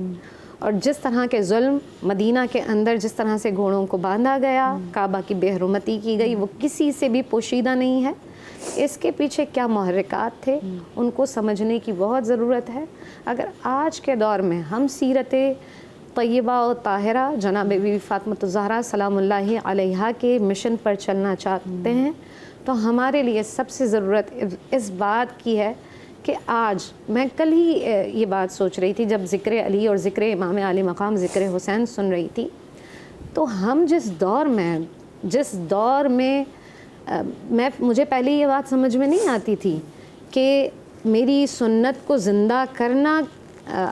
اور جس طرح کے ظلم مدینہ کے اندر، جس طرح سے گھوڑوں کو باندھا گیا، کعبہ کی بے حرمتی کی گئی، وہ کسی سے بھی پوشیدہ نہیں ہے. اس کے پیچھے کیا محرکات تھے ان کو سمجھنے کی بہت ضرورت ہے. اگر آج کے دور میں ہم سیرت طیبہ و طاہرہ جناب بی بی فاطمہ الزہرا سلام اللہ علیہا کے مشن پر چلنا چاہتے ہیں تو ہمارے لیے سب سے ضرورت اس بات کی ہے کہ آج میں کل ہی یہ بات سوچ رہی تھی جب ذکر علی اور ذکر امام علی مقام ذکر حسین سن رہی تھی، تو ہم جس دور میں مجھے پہلے یہ بات سمجھ میں نہیں آتی تھی کہ میری سنت کو زندہ کرنا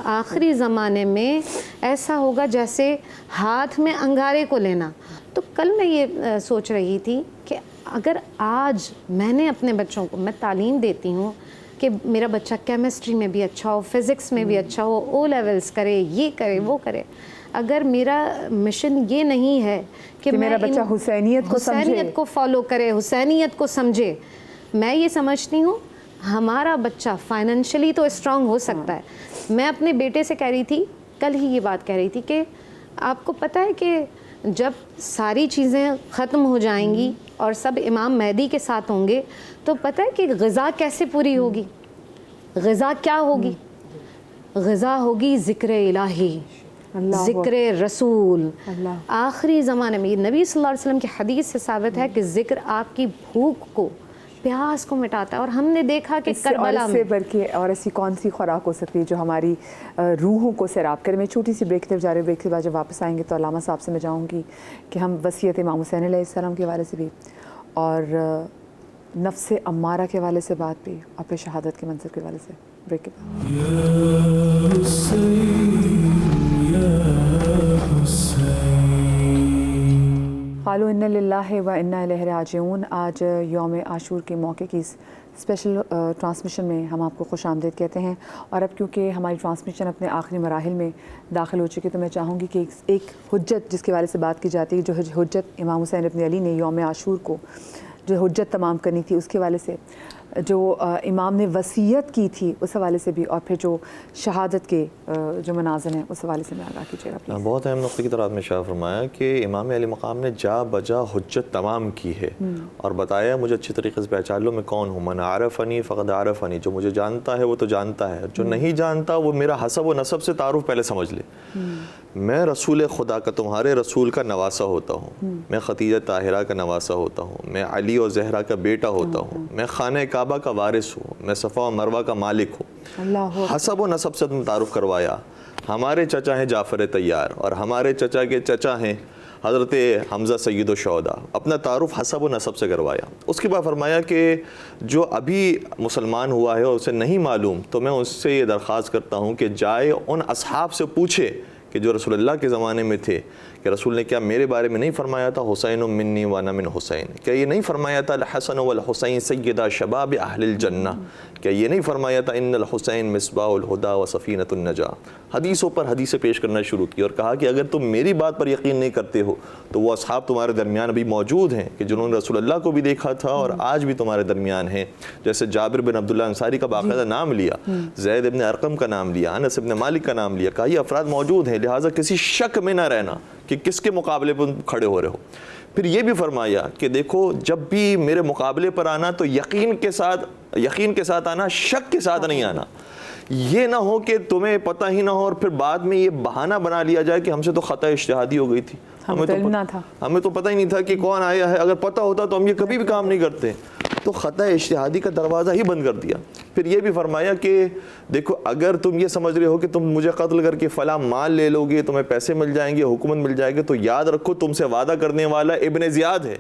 آخری زمانے میں ایسا ہوگا جیسے ہاتھ میں انگارے کو لینا. تو کل میں یہ سوچ رہی تھی کہ اگر آج میں نے اپنے بچوں کو، میں تعلیم دیتی ہوں کہ میرا بچہ کیمسٹری میں بھی اچھا ہو، فزکس میں بھی اچھا ہو، او لیولز کرے، یہ کرے وہ کرے، اگر میرا مشن یہ نہیں ہے کہ میرا بچہ حسینیت کو فالو کرے، حسینیت کو سمجھے. میں یہ سمجھتی ہوں ہمارا بچہ فائنینشلی تو اسٹرانگ ہو سکتا ہے. میں اپنے بیٹے سے کہہ رہی تھی، کل ہی یہ بات کہہ رہی تھی کہ آپ کو پتہ ہے کہ جب ساری چیزیں ختم ہو جائیں گی اور سب امام مہدی کے ساتھ ہوں گے تو پتہ ہے کہ غذا کیسے پوری ہوگی؟ غذا کیا ہوگی؟ غذا ہوگی ذکر الہی، ذکر رسول. آخری زمانے میں یہ نبی صلی اللہ علیہ وسلم کی حدیث سے ثابت ہے کہ ذکر آپ کی بھوک کو، پیاس کو مٹاتا ہے. اور ہم نے دیکھا کہ کربلا میں اور ایسی کون سی خوراک ہو سکتی ہے جو ہماری روحوں کو سیراب کرے. میں چھوٹی سی بریک طرف جا رہی ہوں، بریک کے بعد جب واپس آئیں گے تو علامہ صاحب سے میں چاہوں گی کہ ہم وصیت امام حسین علیہ السلام کے حوالے سے بھی اور نفس امارہ کے حوالے سے بات بھی اور پھر شہادت کے منظر کے حوالے سے بریک کے بعد. قالوا ان للہ و انا الیہ راجعون. آج یوم عاشور کے موقع کی اسپیشل ٹرانسمیشن میں ہم آپ کو خوش آمدید کہتے ہیں. اور اب کیونکہ ہماری ٹرانسمیشن اپنے آخری مراحل میں داخل ہو چکی تو میں چاہوں گی کہ ایک حجت جس کے بارے سے بات کی جاتی ہے، جو حجت امام حسین ابن علی نے یوم عاشور کو جو حجت تمام کرنی تھی اس کے حوالے سے، جو امام نے وصیت کی تھی اس حوالے سے بھی، اور پھر جو شہادت کے جو مناظر ہیں اس حوالے سے میں آگاہ کیجیے گا پلیز. بہت اہم نقطے کی طرح آپ نے اشارہ فرمایا کہ امام علی مقام نے جا بجا حجت تمام کی ہے اور بتایا مجھے اچھی طریقے سے پہچان لو میں کون ہوں. من عرفنی فقد عرفنی، جو مجھے جانتا ہے وہ تو جانتا ہے، جو نہیں جانتا وہ میرا حسب و نسب سے تعارف پہلے سمجھ لے. میں رسول خدا کا، تمہارے رسول کا نواسہ ہوتا ہوں، میں ختیجہ طاہرہ کا نواسہ ہوتا ہوں، میں علی اور زہرا کا بیٹا ہوتا ہوں، میں خانہ کعبہ کا وارث ہوں، میں صفا و مروہ کا مالک ہوں. حسب و نسب سے تم تعارف کروایا. ہمارے چچا ہیں جعفر طیار اور ہمارے چچا کے چچا ہیں حضرت حمزہ سید الشہداء. اپنا تعارف حسب و نسب سے کروایا. اس کے بعد فرمایا کہ جو ابھی مسلمان ہوا ہے اور اسے نہیں معلوم تو میں اس سے یہ درخواست کرتا ہوں کہ جائے ان اصحاب سے پوچھے کہ جو رسول اللہ کے زمانے میں تھے کہ رسول نے کیا میرے بارے میں نہیں فرمایا تھا حسین منی وانا من حسین؟ کیا یہ نہیں فرمایا تھا الحسن والحسین سیدہ شباب اہل الجنہ؟ کیا یہ نہیں فرمایا تھا ان الحسین مصباح الہدا و سفینۃ النجاہ؟ حدیثوں پر حدیثیں پیش کرنا شروع کی اور کہا کہ اگر تم میری بات پر یقین نہیں کرتے ہو تو وہ اصحاب تمہارے درمیان ابھی موجود ہیں کہ جنہوں نے رسول اللہ کو بھی دیکھا تھا اور آج بھی تمہارے درمیان ہیں. جیسے جابر بن عبداللہ انصاری کا باقاعدہ نام لیا، زید بن ارقم کا نام لیا، انس بن مالک کا نام لیا. کہا یہ افراد موجود ہیں، لہٰذا کسی شک میں نہ رہنا کہ کس کے مقابلے پر کھڑے ہو رہے ہو. پھر یہ بھی فرمایا کہ دیکھو جب بھی میرے مقابلے پر آنا تو یقین کے ساتھ آنا، شک کے ساتھ نہیں آنا. یہ نہ ہو کہ تمہیں پتہ ہی نہ ہو اور پھر بعد میں یہ بہانہ بنا لیا جائے کہ ہم سے تو خطا اجتہادی ہو گئی تھی، ہمیں تو پتہ ہی نہیں تھا کہ کون آیا ہے. اگر پتہ ہوتا تو ہم یہ کبھی بھی کام نہیں کرتے. تو خطا اجتہادی کا دروازہ ہی بند کر دیا. پھر یہ بھی فرمایا کہ دیکھو اگر تم یہ سمجھ رہے ہو کہ تم مجھے قتل کر کے فلاں مال لے لو گے، تمہیں پیسے مل جائیں گے، حکومت مل جائے گی، تو یاد رکھو تم سے وعدہ کرنے والا ابن زیاد ہے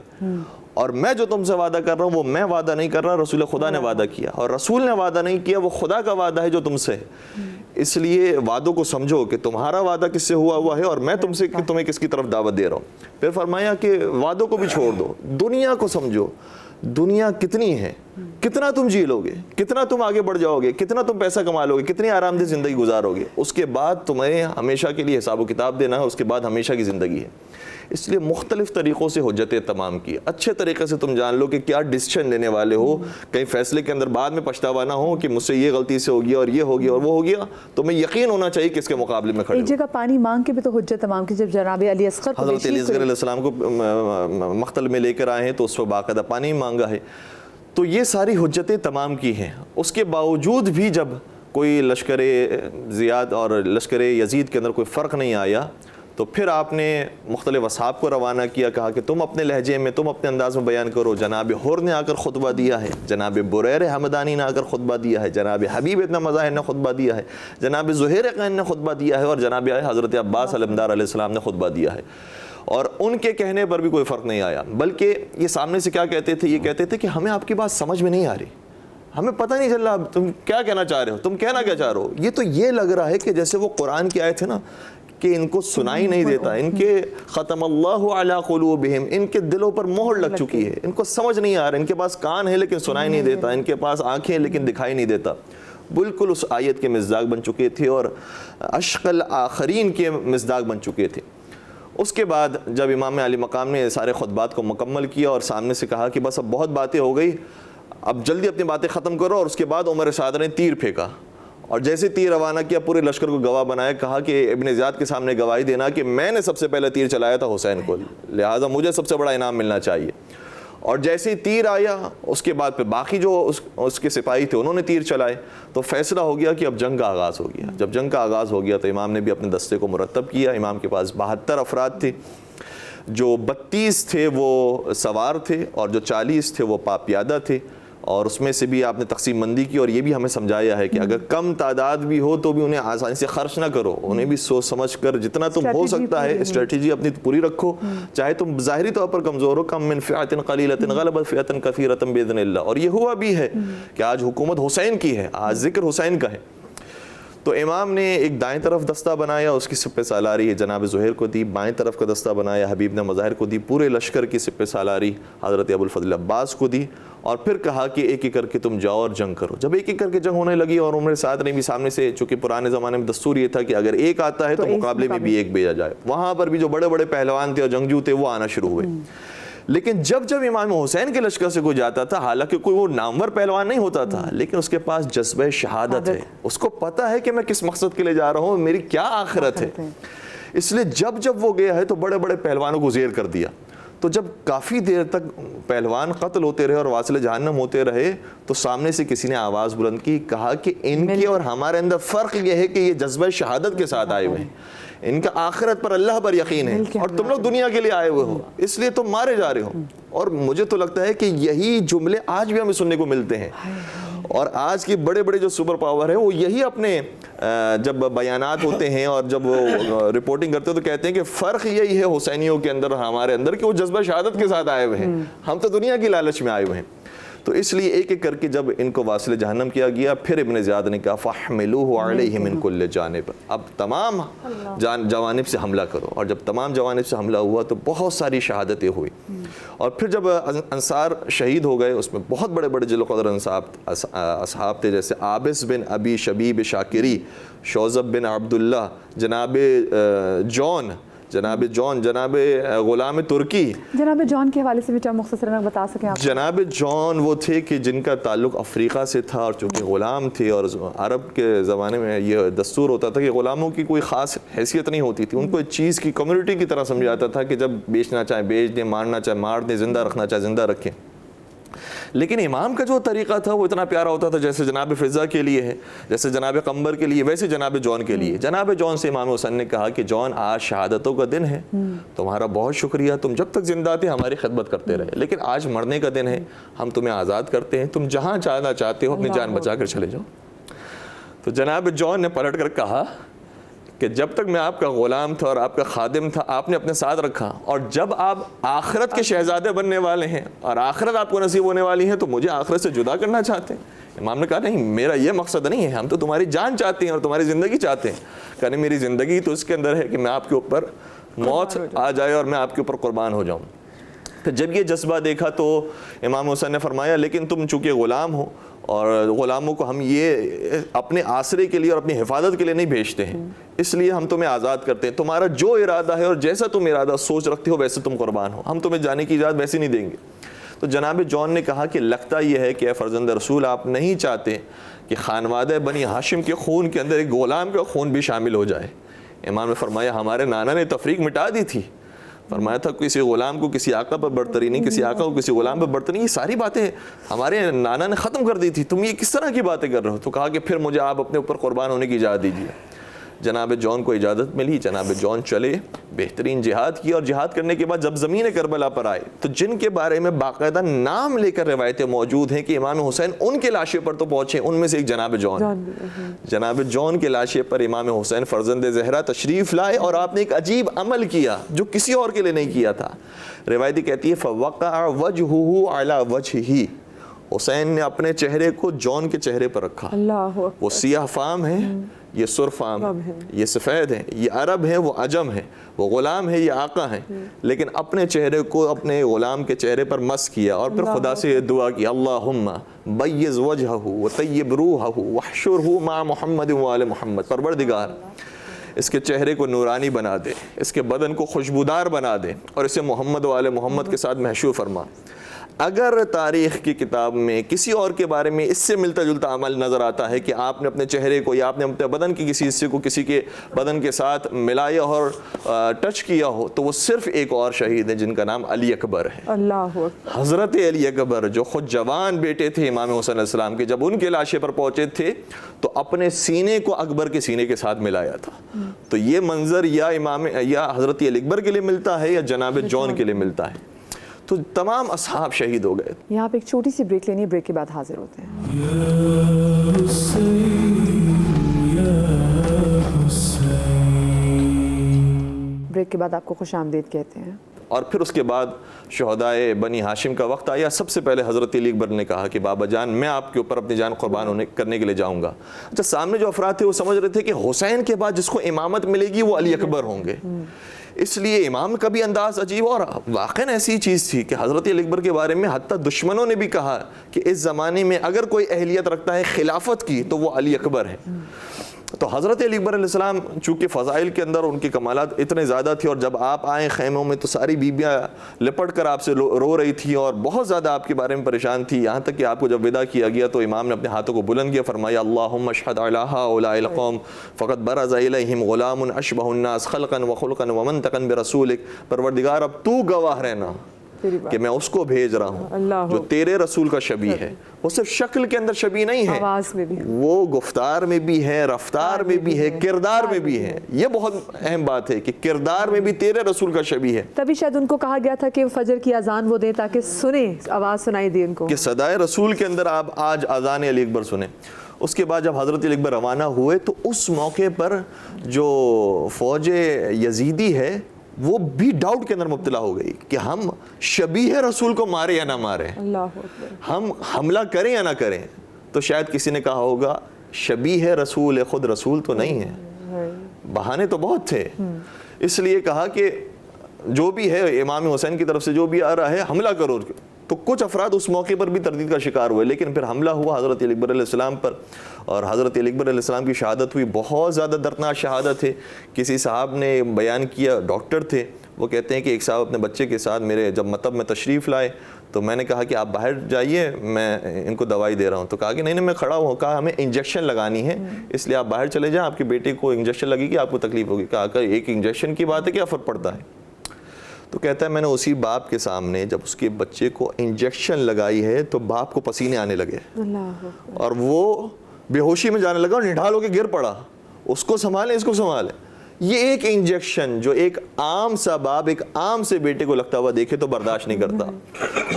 اور میں جو تم سے وعدہ کر رہا ہوں وہ میں وعدہ نہیں کر رہا، رسول خدا نے وعدہ کیا اور رسول نے وعدہ نہیں کیا، وہ خدا کا وعدہ ہے جو تم سے ہے. اس لیے وعدوں کو سمجھو کہ تمہارا وعدہ کس سے ہوا ہے اور میں تم سے تمہیں کس کی طرف دعوت دے رہا ہوں. پھر فرمایا کہ وعدوں کو بھی چھوڑ دو، دنیا کو سمجھو. دنیا کتنی ہے، کتنا تم جی لو گے، کتنا تم آگے بڑھ جاؤ گے، کتنا تم پیسہ کما لو گے، کتنی آرام دہ زندگی گزارو گے، اس کے بعد تمہیں ہمیشہ کے لیے حساب و کتاب دینا ہے، اس کے بعد ہمیشہ کی زندگی ہے. اس لیے مختلف طریقوں سے حجتیں تمام کی. اچھے طریقے سے تم جان لو کہ کیا ڈیسیشن لینے والے ہو، کہیں فیصلے کے اندر بعد میں پچھتاوا نہ ہو کہ مجھ سے یہ غلطی سے ہو گیا اور یہ ہو گیا اور وہ ہو گیا. تمہیں یقین ہونا چاہیے کہ اس کے مقابلے میں کھڑے ہو. ایک جگہ پانی مانگ کے بھی تو حجت تمام کی. جب جناب علی اصغر کو حضرت علی اصغر علیہ السلام کو مقتل میں لے کر آئے ہیں تو اس پر باقاعدہ پانی مانگا ہے. تو یہ ساری حجتیں تمام کی ہیں. اس کے باوجود بھی جب کوئی لشکر زیاد اور لشکر یزید کے اندر کوئی فرق نہیں آیا تو پھر آپ نے مختلف اصحاب کو روانہ کیا، کہا کہ تم اپنے لہجے میں، تم اپنے انداز میں بیان کرو. جناب حر نے آ کر خطبہ دیا ہے، جناب بریر حمدانی نے آ کر خطبہ دیا ہے، جناب حبیب ابن مظاہر نے خطبہ دیا ہے، جناب زہیر قین نے خطبہ دیا ہے اور جناب حضرت عباس علمدار علیہ السلام نے خطبہ دیا ہے. اور ان کے کہنے پر بھی کوئی فرق نہیں آیا، بلکہ یہ سامنے سے کیا کہتے تھے؟ یہ کہتے تھے کہ ہمیں آپ کی بات سمجھ میں نہیں آ رہی، ہمیں پتہ نہیں چل رہا تم کیا کہنا چاہ رہے ہو, تم کہنا کیا چاہ رہے ہو. یہ تو یہ لگ رہا ہے کہ جیسے وہ قرآن کی آیت ہے نا کہ ان کو سنائی نہیں دیتا, ان کے ختم اللہ علی قلوبہم, ان کے دلوں پر مہر لگ چکی ہے, ان کو سمجھ نہیں آ رہا, ان کے پاس کان ہے لیکن سنائی نہیں دیتا, ان کے پاس آنکھیں ہیں لیکن دکھائی نہیں دیتا. بالکل اس آیت کے مصداق بن چکے تھے اور اشق الآخرین کے مصداق بن چکے تھے. اس کے بعد جب امام علی مقام نے سارے خطبات کو مکمل کیا اور سامنے سے کہا کہ بس اب بہت باتیں ہو گئی, اب جلدی اپنی باتیں ختم کرو, اور اس کے بعد عمر سعد نے تیر پھینکا اور جیسے تیر روانہ کیا پورے لشکر کو گواہ بنایا, کہا کہ ابن زیاد کے سامنے گواہی دینا کہ میں نے سب سے پہلے تیر چلایا تھا حسین کو, لہٰذا مجھے سب سے بڑا انعام ملنا چاہیے. اور جیسے ہی تیر آیا اس کے بعد پہ باقی جو اس کے سپاہی تھے انہوں نے تیر چلائے, تو فیصلہ ہو گیا کہ اب جنگ کا آغاز ہو گیا. جب جنگ کا آغاز ہو گیا تو امام نے بھی اپنے دستے کو مرتب کیا. امام کے پاس 72 افراد تھے, جو 32 تھے وہ سوار تھے اور جو 40 تھے وہ پیادہ تھے, اور اس میں سے بھی آپ نے تقسیم بندی کی, اور یہ بھی ہمیں سمجھایا ہے کہ اگر کم تعداد بھی ہو تو بھی انہیں آسانی سے خرچ نہ کرو, انہیں بھی سوچ سمجھ کر جتنا تم ہو سکتا ہے اسٹریٹجی اپنی پوری رکھو, چاہے تم ظاہری طور پر کمزور ہو. کم من فئۃ قلیلۃ غلبت فئۃ کثیرۃ باذن اللہ. اور یہ ہوا بھی ہے کہ آج حکومت حسین کی ہے, آج ذکر حسین کا ہے. تو امام نے ایک دائیں طرف دستہ بنایا, اس کی سپہ سالاری جناب زہیر کو دی, بائیں طرف کا دستہ بنایا حبیب نے مظاہر کو دی, پورے لشکر کی سپہ سالاری حضرت ابو الفضل عباس کو دی, اور پھر کہا کہ ایک ایک کر کے تم جاؤ اور جنگ کرو. جب ایک ایک کر کے جنگ ہونے لگی اور عمر سعد نے بھی سامنے سے, چونکہ پرانے زمانے میں دستور یہ تھا کہ اگر ایک آتا ہے تو مقابلے میں بھی ایک بھیجا جائے, وہاں پر بھی جو بڑے بڑے پہلوان تھے اور جنگجو تھے وہ آنا شروع ہوئے. لیکن جب امام حسین کے لشکر سے کوئی جاتا تھا, حالانکہ کوئی وہ نامور پہلوان نہیں ہوتا تھا, لیکن اس کے پاس جذبہ شہادت ہے, اس کو پتہ ہے کہ میں کس مقصد کے لیے جا رہا ہوں, میری کیا آخرت ہے. اس لیے جب وہ گیا ہے تو بڑے بڑے پہلوانوں کو زیر کر دیا. تو جب کافی دیر تک پہلوان قتل ہوتے رہے اور واصل جہنم ہوتے رہے, تو سامنے سے کسی نے آواز بلند کی, کہا کہ ان کے اور ہمارے اندر فرق یہ ہے کہ یہ جذبہ شہادت کے ساتھ آئے ہوئے ہیں, ان کا آخرت پر اللہ پر یقین ہے, اور تم لوگ دنیا کے لیے آئے ہوئے ہو, اس لیے تم مارے جا رہے ہو. اور مجھے تو لگتا ہے کہ یہی جملے آج بھی ہمیں سننے کو ملتے ہیں, اور آج کے بڑے بڑے جو سپر پاور ہیں وہ یہی اپنے جب بیانات ہوتے ہیں اور جب وہ رپورٹنگ کرتے ہیں تو کہتے ہیں کہ فرق یہی ہے حسینیوں کے اندر اور ہمارے اندر کہ وہ جذبہ شہادت کے ساتھ آئے ہوئے ہیں, ہم تو دنیا کی لالچ میں آئے ہوئے ہیں. تو اس لیے ایک ایک کر کے جب ان کو واصل جہنم کیا گیا, پھر ابن زیاد نے کہا فاحملوہ علیہ من کل جانب, اب تمام جوانب سے حملہ کرو. اور جب تمام جوانب سے حملہ ہوا تو بہت ساری شہادتیں ہوئی. اور پھر جب انصار شہید ہو گئے, اس میں بہت بڑے بڑے جل قدر اصحاب تھے, جیسے عابس بن ابی شبیب شاکری, شوذب بن عبداللہ, جناب جون, جناب غلام ترکی. جناب جون کے حوالے سے بھی چند مختصراً بتا سکیں آپ؟ جناب جون وہ تھے کہ جن کا تعلق افریقہ سے تھا, اور چونکہ غلام تھے, اور عرب کے زمانے میں یہ دستور ہوتا تھا کہ غلاموں کی کوئی خاص حیثیت نہیں ہوتی تھی, ان کو ایک چیز کی کمیونٹی کی طرح سمجھا جاتا تھا کہ جب بیچنا چاہے بیچ دیں, مارنا چاہے مار دیں, زندہ رکھنا چاہے زندہ رکھیں. لیکن امام کا جو طریقہ تھا وہ اتنا پیارا ہوتا تھا, جیسے جناب فضا کے لیے ہے, جیسے جناب قمبر کے لیے, ویسے جناب جون کے لیے. جناب جون سے امام حسین نے کہا کہ جون آج شہادتوں کا دن ہے, تمہارا بہت شکریہ, تم جب تک زندہ تھے ہماری خدمت کرتے رہے, لیکن آج مرنے کا دن ہے, ہم تمہیں آزاد کرتے ہیں, تم جہاں جانا چاہتے ہو اپنی جان بچا کر چلے جاؤ. تو جناب جون نے پلٹ کر کہا کہ جب تک میں آپ کا غلام تھا اور آپ کا خادم تھا آپ نے اپنے ساتھ رکھا, اور جب آپ آخرت کے شہزادے بننے والے ہیں اور آخرت آپ کو نصیب ہونے والی ہے تو مجھے آخرت سے جدا کرنا چاہتے ہیں. امام نے کہا نہیں, میرا یہ مقصد نہیں ہے, ہم تو تمہاری جان چاہتے ہیں اور تمہاری زندگی چاہتے ہیں. کہا نہیں, میری زندگی تو اس کے اندر ہے کہ میں آپ کے اوپر موت آ جائے اور میں آپ کے اوپر قربان ہو جاؤں. تو جب یہ جذبہ دیکھا تو امام حسین نے فرمایا لیکن تم چونکہ غلام ہو, اور غلاموں کو ہم یہ اپنے آسرے کے لیے اور اپنی حفاظت کے لیے نہیں بھیجتے ہیں, اس لیے ہم تمہیں آزاد کرتے ہیں, تمہارا جو ارادہ ہے اور جیسا تم ارادہ سوچ رکھتے ہو ویسے تم قربان ہو, ہم تمہیں جانے کی اجازت ویسے نہیں دیں گے. تو جناب جون نے کہا کہ لگتا یہ ہے کہ اے فرزند رسول, آپ نہیں چاہتے کہ خانوادہ بنی ہاشم کے خون کے اندر ایک غلام کا خون بھی شامل ہو جائے. امام نے فرمایا ہمارے نانا نے تفریق مٹا دی تھی, فرمایا تھا کسی غلام کو کسی آقا پر برتری نہیں, کسی آقا کو کسی غلام پر برتری نہیں, یہ ساری باتیں ہمارے نانا نے ختم کر دی تھی, تم یہ کس طرح کی باتیں کر رہے ہو. تو کہا کہ پھر مجھے آپ اپنے اوپر قربان ہونے کی اجازت دیجیے. جناب جون کو اجازت ملی, جناب جون چلے, بہترین جہاد کیا, اور جہاد کرنے کے بعد جب زمین کربلا پر آئے تو جن کے بارے میں باقاعدہ نام لے کر روایتیں موجود ہیں کہ امام حسین ان کے لاشے پر تو پہنچے, ان میں سے ایک جناب جون. جناب جون کے لاشے پر امام حسین فرزند زہرا تشریف لائے, اور آپ نے ایک عجیب عمل کیا جو کسی اور کے لیے نہیں کیا تھا. روایتی کہتی ہے فوقع وجہہ علی وجہہ, حسین نے اپنے چہرے کو جون کے چہرے پر رکھا. اللہ وہ سیاہ فام ہے، یہ سر فام ہے، یہ سفید ہے، یہ عرب ہے، وہ عجم ہے، وہ غلام ہے، یہ آقا ہے، لیکن اپنے چہرے کو اپنے غلام کے چہرے پر مس کیا اور پھر خدا سے یہ دعا کی اللہم بیض وجہہ وطیب روحہ وحشرہ مع محمد وآل محمد. پروردگار اس کے چہرے کو نورانی بنا دے، اس کے بدن کو خوشبودار بنا دے اور اسے محمد وآل محمد کے ساتھ محشور فرما. اگر تاریخ کی کتاب میں کسی اور کے بارے میں اس سے ملتا جلتا عمل نظر آتا ہے کہ آپ نے اپنے چہرے کو یا آپ نے اپنے بدن کی کسی حصے کو کسی کے بدن کے ساتھ ملایا اور ٹچ کیا ہو، تو وہ صرف ایک اور شہید ہیں جن کا نام علی اکبر ہے. اللہ حضرت علی اکبر جو خود جوان بیٹے تھے امام حسین علیہ السلام کے، جب ان کے لاشے پر پہنچے تھے تو اپنے سینے کو اکبر کے سینے کے ساتھ ملایا تھا. تو یہ منظر یا حضرت علی اکبر کے لیے ملتا ہے یا جناب جون کے لیے ملتا ہے. تو تمام اصحاب شہید ہو گئے. یہاں پہ ایک چھوٹی سی بریک لینی ہے، بریک کے بعد حاضر ہوتے ہیں. بریک کے بعد آپ کو خوش آمدید کہتے ہیں. اور پھر اس کے بعد شہدائے بنی ہاشم کا وقت آیا. سب سے پہلے حضرت علی اکبر نے کہا کہ بابا جان میں آپ کے اوپر اپنی جان قربان کرنے کے لیے جاؤں گا. اچھا، سامنے جو افراد تھے وہ سمجھ رہے تھے کہ حسین کے بعد جس کو امامت ملے گی وہ علی اکبر ہوں گے، اس لیے امام کا بھی انداز عجیب. اور واقعاً ایسی چیز تھی کہ حضرت علی اکبر کے بارے میں حتیٰ دشمنوں نے بھی کہا کہ اس زمانے میں اگر کوئی اہلیت رکھتا ہے خلافت کی تو وہ علی اکبر ہے. تو حضرت علی اکبر علیہ السلام چونکہ فضائل کے اندر ان کے کمالات اتنے زیادہ تھے، اور جب آپ آئے خیموں میں تو ساری بیبیاں لپٹ کر آپ سے رو رہی تھی اور بہت زیادہ آپ کے بارے میں پریشان تھی. یہاں تک کہ آپ کو جب ودا کیا گیا تو امام نے اپنے ہاتھوں کو بلند کیا، فرمایا اللہم اشہد علی ہؤلاء القوم فقد برز الیہم غلام اشبہ الناس خلقا وخلقا ومنطقا برسولک. پروردگار اب تو گواہ رہنا کہ میں اس کو بھیج رہا ہوں جو تیرے رسول کا شبیہ ہے. وہ صرف شکل کے اندر شبیہ نہیں ہے، آواز میں بھی، وہ گفتار میں بھی ہے، رفتار میں بھی ہے، کردار میں بھی ہے. یہ بہت اہم بات ہے کہ کردار میں بھی تیرے رسول کا شبیہ ہے. تبھی شاید ان کو کہا گیا تھا کہ فجر کی اذان وہ دیں تاکہ سنیں، آواز سنائی دے ان کو، کہ صدائے رسول کے اندر آپ آج اذان علی اکبر سنیں. اس کے بعد جب حضرت علی اکبر روانہ ہوئے تو اس موقع پر جو فوج یزیدی ہے وہ بھی ڈاؤٹ کے اندر مبتلا ہو گئی کہ ہم شبیہ رسول کو مارے یا نہ مارے، ہم حملہ کریں یا نہ کریں. تو شاید کسی نے کہا ہوگا شبیہ رسول خود رسول تو نہیں ہے. بہانے تو بہت تھے، اس لیے کہا کہ جو بھی ہے امام حسین کی طرف سے جو بھی آ رہا ہے حملہ کرو. تو کچھ افراد اس موقع پر بھی تردید کا شکار ہوئے، لیکن پھر حملہ ہوا حضرت علی اکبر علیہ السلام پر، اور حضرت علی اکبر علیہ السلام کی شہادت ہوئی. بہت زیادہ دردناک شہادت ہے. کسی صاحب نے بیان کیا، ڈاکٹر تھے، وہ کہتے ہیں کہ ایک صاحب اپنے بچے کے ساتھ میرے جب مطب میں تشریف لائے تو میں نے کہا کہ آپ باہر جائیے، میں ان کو دوائی دے رہا ہوں. تو کہا کہ نہیں میں کھڑا ہوں. کہا ہمیں انجیکشن لگانی ہے اس لیے آپ باہر چلے جائیں، آپ کے بیٹے کو انجیکشن لگے گی، آپ کو تکلیف ہوگی. کہا کہ ایک انجیکشن کی بات ہے، کیا فرق پڑتا ہے؟ تو کہتا ہے میں نے اسی باپ کے سامنے جب اس کے بچے کو انجیکشن لگائی ہے تو باپ کو پسینے آنے لگے اور وہ بے ہوشی میں جانے لگا اور نڈھال ہو کے گر پڑا. اس کو سنبھالیں، اس کو سنبھالیں. یہ ایک انجیکشن جو ایک عام سا باپ ایک عام سے بیٹے کو لگتا ہوا دیکھے تو برداشت نہیں کرتا.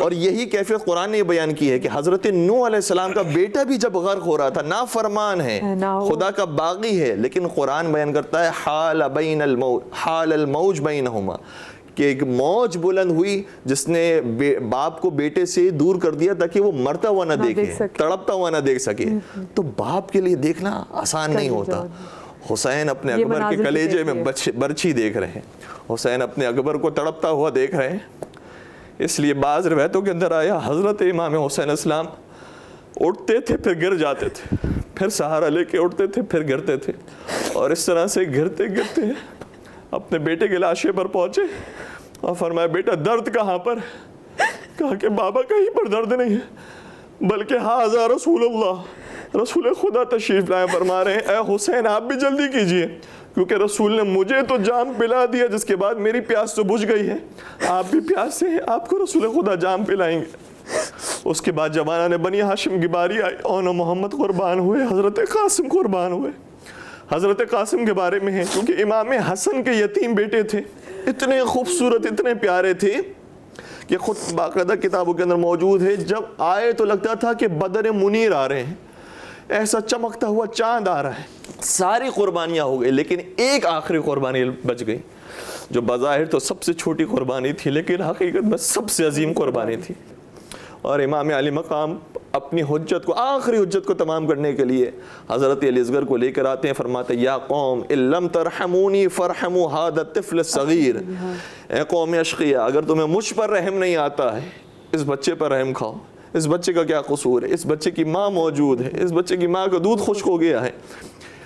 اور یہی کیفیت قرآن نے یہ بیان کی ہے کہ حضرت نوح علیہ السلام کا بیٹا بھی جب غرق ہو رہا تھا، نافرمان ہے، خدا کا باغی ہے، لیکن قرآن بیان کرتا ہے حال الموج بینہما، کہ ایک موج بلند ہوئی جس نے باپ کو بیٹے سے دور کر دیا تاکہ وہ مرتا ہوا نہ دیکھے، تڑپتا ہوا نہ دیکھ سکے. تو باپ کے لیے دیکھنا آسان نہیں ہوتا. حسین اپنے اکبر کے کلیجے میں برچھی دیکھ رہے ہیں، حسین اپنے اکبر کو تڑپتا ہوا دیکھ رہے ہیں. اس لیے بعض روایتوں کے اندر آیا حضرت امام حسین علیہ السلام اٹھتے تھے پھر گر جاتے تھے، پھر سہارا لے کے اٹھتے تھے پھر گرتے تھے، اور اس طرح سے گرتے گرتے اپنے بیٹے کے لاشے پر پہنچے اور فرمایا بیٹا درد کہاں پر؟ کہا کہ بابا کہیں پر درد نہیں ہے، بلکہ ہاذا رسول اللہ، رسول خدا تشریف لائے. فرما رہے ہیں اے حسین آپ بھی جلدی کیجئے، کیونکہ رسول نے مجھے تو جام پلا دیا جس کے بعد میری پیاس تو بجھ گئی ہے، آپ بھی پیاس سے ہیں، آپ کو رسول خدا جام پلائیں گے. اس کے بعد جوانہ نے بنی ہاشم کی باری آئی، اون محمد قربان ہوئے، حضرت قاسم قربان ہوئے. حضرت قاسم کے بارے میں ہے کیونکہ امام حسن کے یتیم بیٹے تھے، اتنے خوبصورت اتنے پیارے تھے کہ خود باقاعدہ کتابوں کے اندر موجود ہے، جب آئے تو لگتا تھا کہ بدر منیر آ رہے ہیں، ایسا چمکتا ہوا چاند آ رہا ہے. ساری قربانیاں ہو گئی لیکن ایک آخری قربانی بچ گئی جو بظاہر تو سب سے چھوٹی قربانی تھی لیکن حقیقت میں سب سے عظیم قربانی تھی. اور امام علی مقام اپنی حجت کو، آخری حجت کو تمام کرنے کے لیے حضرت علی اصغر کو لے کر آتے ہیں. فرماتے ہیں یا قوم ان لم ترحمونی فرحموا هذا الطفل الصغیر، اے قوم اشقیا، اگر تمہیں مجھ پر رحم نہیں آتا ہے اس بچے پر رحم کھاؤ. اس بچے کا کیا قصور ہے؟ اس بچے کی ماں موجود ہے، اس بچے کی ماں کا دودھ خشک ہو گیا ہے.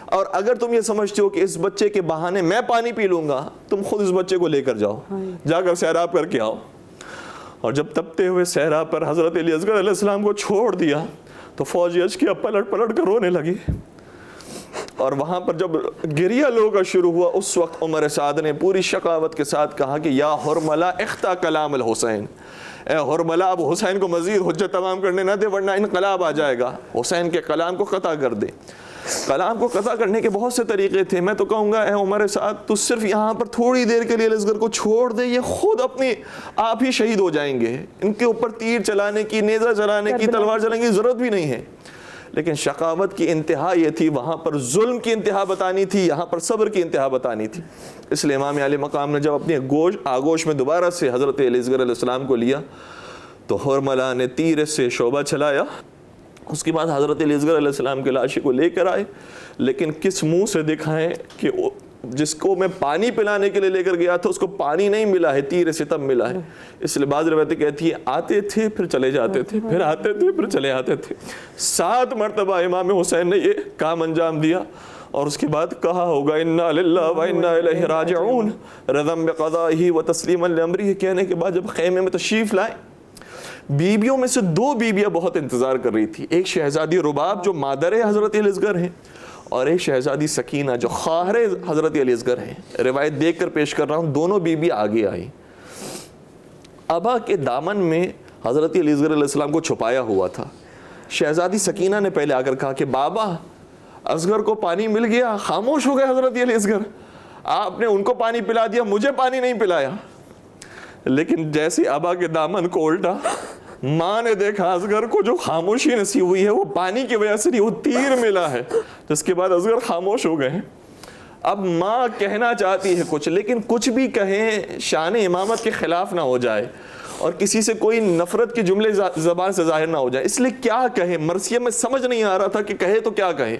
اور اگر تم یہ سمجھتے ہو کہ اس بچے کے بہانے میں پانی پی لوں گا، تم خود اس بچے کو لے کر جاؤ، جا کر سیراب کر کے آؤ. اور جب تپتے ہوئے صحرا پر حضرت علی اصغر علیہ السلام کو چھوڑ دیا تو فوجی اشقیا پلٹ پلٹ کر رونے لگی. اور وہاں پر جب گریہ لوگا شروع ہوا، اس وقت عمر سعد نے پوری شقاوت کے ساتھ کہا کہ یا حرملہ اختا کلام الحسین، اے حرملہ اب حسین کو مزید حجت تمام کرنے نہ دے ورنہ انقلاب آ جائے گا، حسین کے کلام کو قطع کر دے. کلام کو قطع کرنے کے بہت سے طریقے تھے. میں تو کہوں گا اے عمر سعد تو صرف یہاں پر تھوڑی دیر کے لیے علی اصغر کو چھوڑ دے، یہ خود اپنی آپ ہی شہید ہو جائیں گے. ان کے اوپر تیر چلانے کی، نیزہ چلانے کی، تلوار چلانے کی ضرورت بھی نہیں ہے. لیکن شقاوت کی انتہا یہ تھی، وہاں پر ظلم کی انتہا بتانی تھی، یہاں پر صبر کی انتہا بتانی تھی. اس لیے امام علی مقام نے جب اپنی آگوش میں دوبارہ سے حضرت علی اصغر علیہ السلام کو لیا تو حرملہ نے تیر سے شعبہ چلایا. اس کے بعد حضرت علی اصغر علیہ السلام کے لاشے کو لے کر آئے، لیکن کس منہ سے دکھائیں کہ جس کو میں پانی پلانے کے لیے لے کر گیا تھا اس کو پانی نہیں ملا ہے، تیر سے تب ملا ہے. اس لیے بعض روایتیں کہتی ہیں آتے تھے پھر چلے جاتے تھے، پھر آتے تھے پھر چلے آتے تھے. 7 مرتبہ امام حسین نے یہ کام انجام دیا اور اس کے بعد کہا ہوگا انا للہ و انا الیہ راجعون رضا بقضائہ و تسلیما لامرہ. کہنے کے بعد جب خیمے میں تشریف لائے، بیویوں میں سے 2 بیویاں بہت انتظار کر رہی تھی. ایک شہزادی رباب جو مادر حضرت علی اصغر ہیں، اور ایک شہزادی سکینہ جو خواہر حضرت علی اصغر ہیں. روایت دیکھ کر پیش کر رہا ہوں، دونوں بیوی آگے آئیں. ابا کے دامن میں حضرت علی اصغر علیہ السلام کو چھپایا ہوا تھا. شہزادی سکینہ نے پہلے آ کر کہا کہ بابا اصغر کو پانی مل گیا. خاموش ہو گئے حضرت علی اصغر، آپ نے ان کو پانی پلا دیا، مجھے پانی نہیں پلایا. لیکن جیسے ابا کے دامن کو الٹا، ماں نے دیکھا اصغر کو جو خاموشی نصیب ہوئی ہے وہ پانی کی وجہ سے نہیں، وہ تیر ملا ہے. جس کے بعد اصغر خاموش ہو گئے ہیں. اب ماں کہنا چاہتی ہے کچھ، لیکن کچھ بھی کہیں شان امامت کے خلاف نہ ہو جائے اور کسی سے کوئی نفرت کے جملے زبان سے ظاہر نہ ہو جائے. اس لیے کیا کہے، مرثیہ میں سمجھ نہیں آ رہا تھا کہ کہے تو کیا کہے.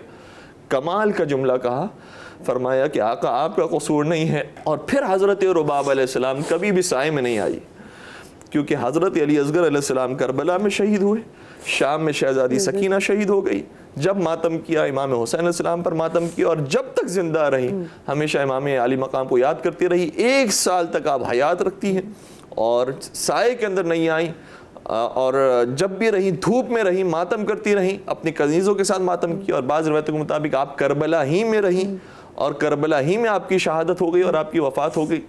کمال کا جملہ کہا، فرمایا کہ آقا آپ کا قصور نہیں ہے. اور پھر حضرت رباب علیہ السلام کبھی بھی سائے میں نہیں آئی، کیونکہ حضرت علی اصغر علیہ السلام کربلا میں شہید ہوئے، شام میں شہزادی سکینہ شہید ہو گئی. جب ماتم کیا امام حسین علیہ السلام پر ماتم کیا، اور جب تک زندہ رہی ہمیشہ امام علی مقام کو یاد کرتی رہی. 1 سال تک آپ حیات رکھتی ہیں اور سائے کے اندر نہیں آئیں، اور جب بھی رہی دھوپ میں رہی، ماتم کرتی رہیں، اپنی کنیزوں کے ساتھ ماتم کیا. اور بعض روایتوں کے مطابق آپ کربلا ہی میں رہیں اور کربلا ہی میں آپ کی شہادت ہو گئی اور آپ کی وفات ہو گئی.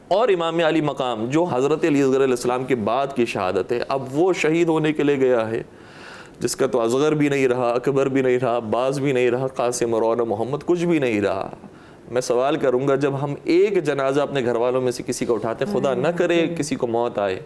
اور امام علی مقام جو حضرت علی اصغر علیہ السلام کے بعد کی شہادت ہے، اب وہ شہید ہونے کے لیے گیا ہے جس کا تو اصغر بھی نہیں رہا، اکبر بھی نہیں رہا، عباس بھی نہیں رہا، قاسم اور محمد کچھ بھی نہیں رہا. میں سوال کروں گا، جب ہم ایک جنازہ اپنے گھر والوں میں سے کسی کو اٹھاتے ہیں، خدا نہ کرے کسی کو موت آئے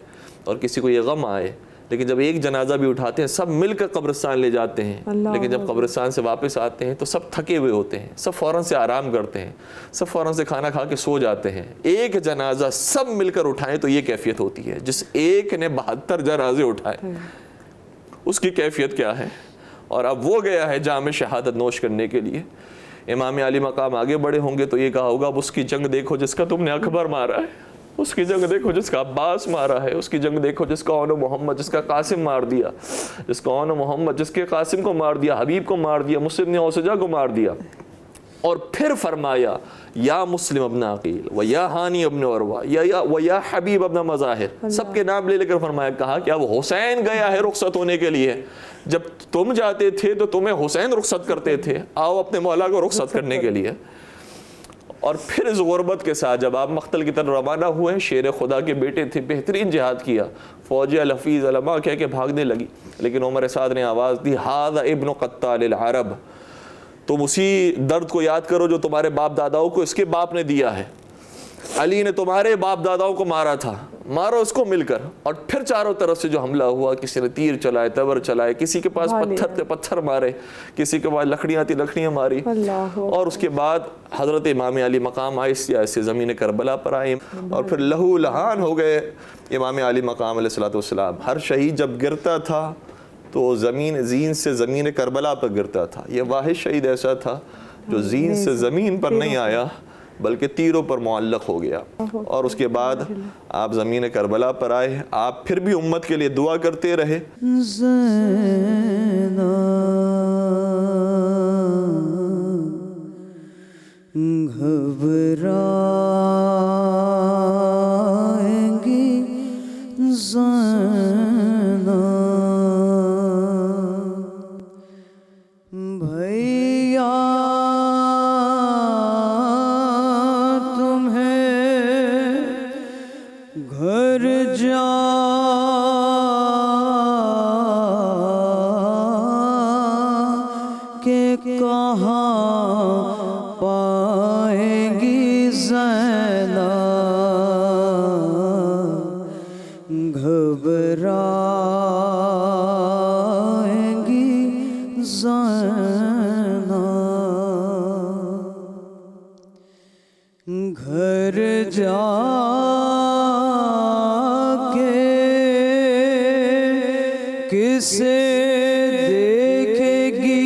اور کسی کو یہ غم آئے، لیکن جب ایک جنازہ بھی اٹھاتے ہیں سب مل کر قبرستان لے جاتے ہیں، لیکن جب قبرستان سے واپس آتے ہیں تو سب تھکے ہوئے ہوتے ہیں، سب فوراً سے آرام کرتے ہیں، سب فوراً سے کھانا کھا کے سو جاتے ہیں. ایک جنازہ سب مل کر اٹھائیں تو یہ کیفیت ہوتی ہے. جس ایک نے 72 جنازے اٹھائے اس کی کیفیت کیا ہے. اور اب وہ گیا ہے جام شہادت نوش کرنے کے لیے. امام علی مقام آگے بڑھے ہوں گے تو یہ کہا ہوگا اب اس کی جنگ دیکھو جس کا تم نے اکبر مارا ہے، اس کی جنگ دیکھو جس کا عباس مارا ہے، اس کی جنگ دیکھو جس کا اون محمد جس کا قاسم مار دیا، جس کا اون محمد جس کے قاسم کو مار دیا، حبیب کو مار دیا، مسلم نے اوسجا کو مار دیا. اور پھر فرمایا یا مسلم ابن عقیل و یا ہانی ابن عروہ و یا حبیب ابن مظاہر، سب کے نام لے کر فرمایا. کہا کہ اب حسین گیا ہے رخصت ہونے کے لیے، جب تم جاتے تھے تو تمہیں حسین رخصت کرتے تھے، آؤ اپنے مولا کو رخصت کرنے کے لیے. اور پھر اس غربت کے ساتھ جب آپ مقتل کی طرف روانہ ہوئے، شیر خدا کے بیٹے تھے، بہترین جہاد کیا، فوج الحفیظ علماء کہہ کے بھاگنے لگی، لیکن عمر سعد نے آواز دی ھذا ابن قتال العرب، تم اسی درد کو یاد کرو جو تمہارے باپ داداؤں کو اس کے باپ نے دیا ہے. علی نے تمہارے باپ داداؤں کو مارا تھا، مارو اس کو مل کر. اور پھر چاروں طرف سے جو حملہ ہوا، کسی نے تیر چلائے، تبر چلائے، کسی کے پاس پتھر تھے پتھر مارے، کسی کے پاس لکڑیاں تھی لکڑیاں ماری. اور اس کے بعد حضرت امام علی مقام آہستہ آہستہ زمین کربلا پر آئے اور پھر لہو لہان ہو گئے امام علی مقام علیہ الصلوۃ والسلام. ہر شہید جب گرتا تھا تو زین سے زمین کربلا پر گرتا تھا. یہ واحد شہید ایسا تھا جو زین سے زمین پر نہیں آیا بلکہ تیروں پر معلق ہو گیا. اور اس کے بعد آپ زمین کربلا پر آئے. آپ پھر بھی امت کے لیے دعا کرتے رہے. گھبرائیں گی بھیا تمہیں گھر جا کے کہاں پائیں گی زینب گھبرائیں گی زینب گھر جا کے کسے دیکھے گی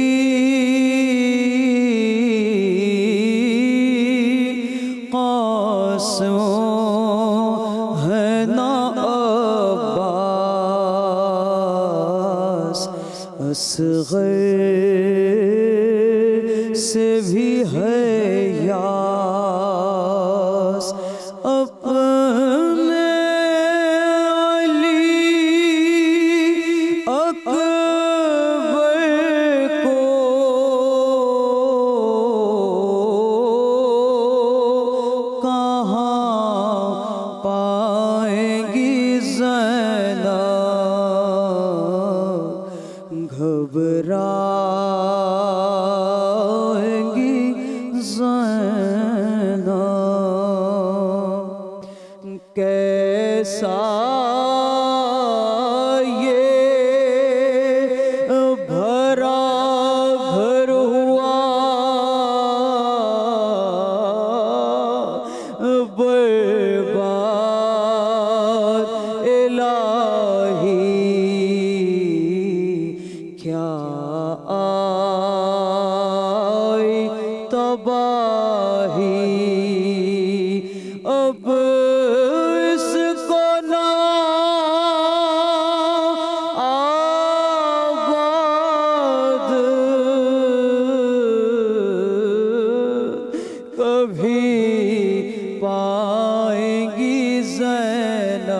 قاسم ہے نا عباس اصغر سے بھی ہے یاس اپنے علی اکبر کو کہاں پائیں گی زینب گھبرائیں گی زینب کیسا یہ بھرا گھر ہوا برباد الہی کیا آئی تباہی اب اس کو نہ آباد کبھی پائیں گی زینب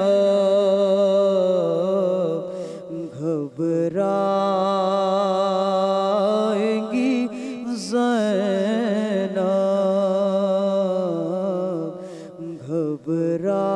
گھبرائیں گی زینب گھبرائیں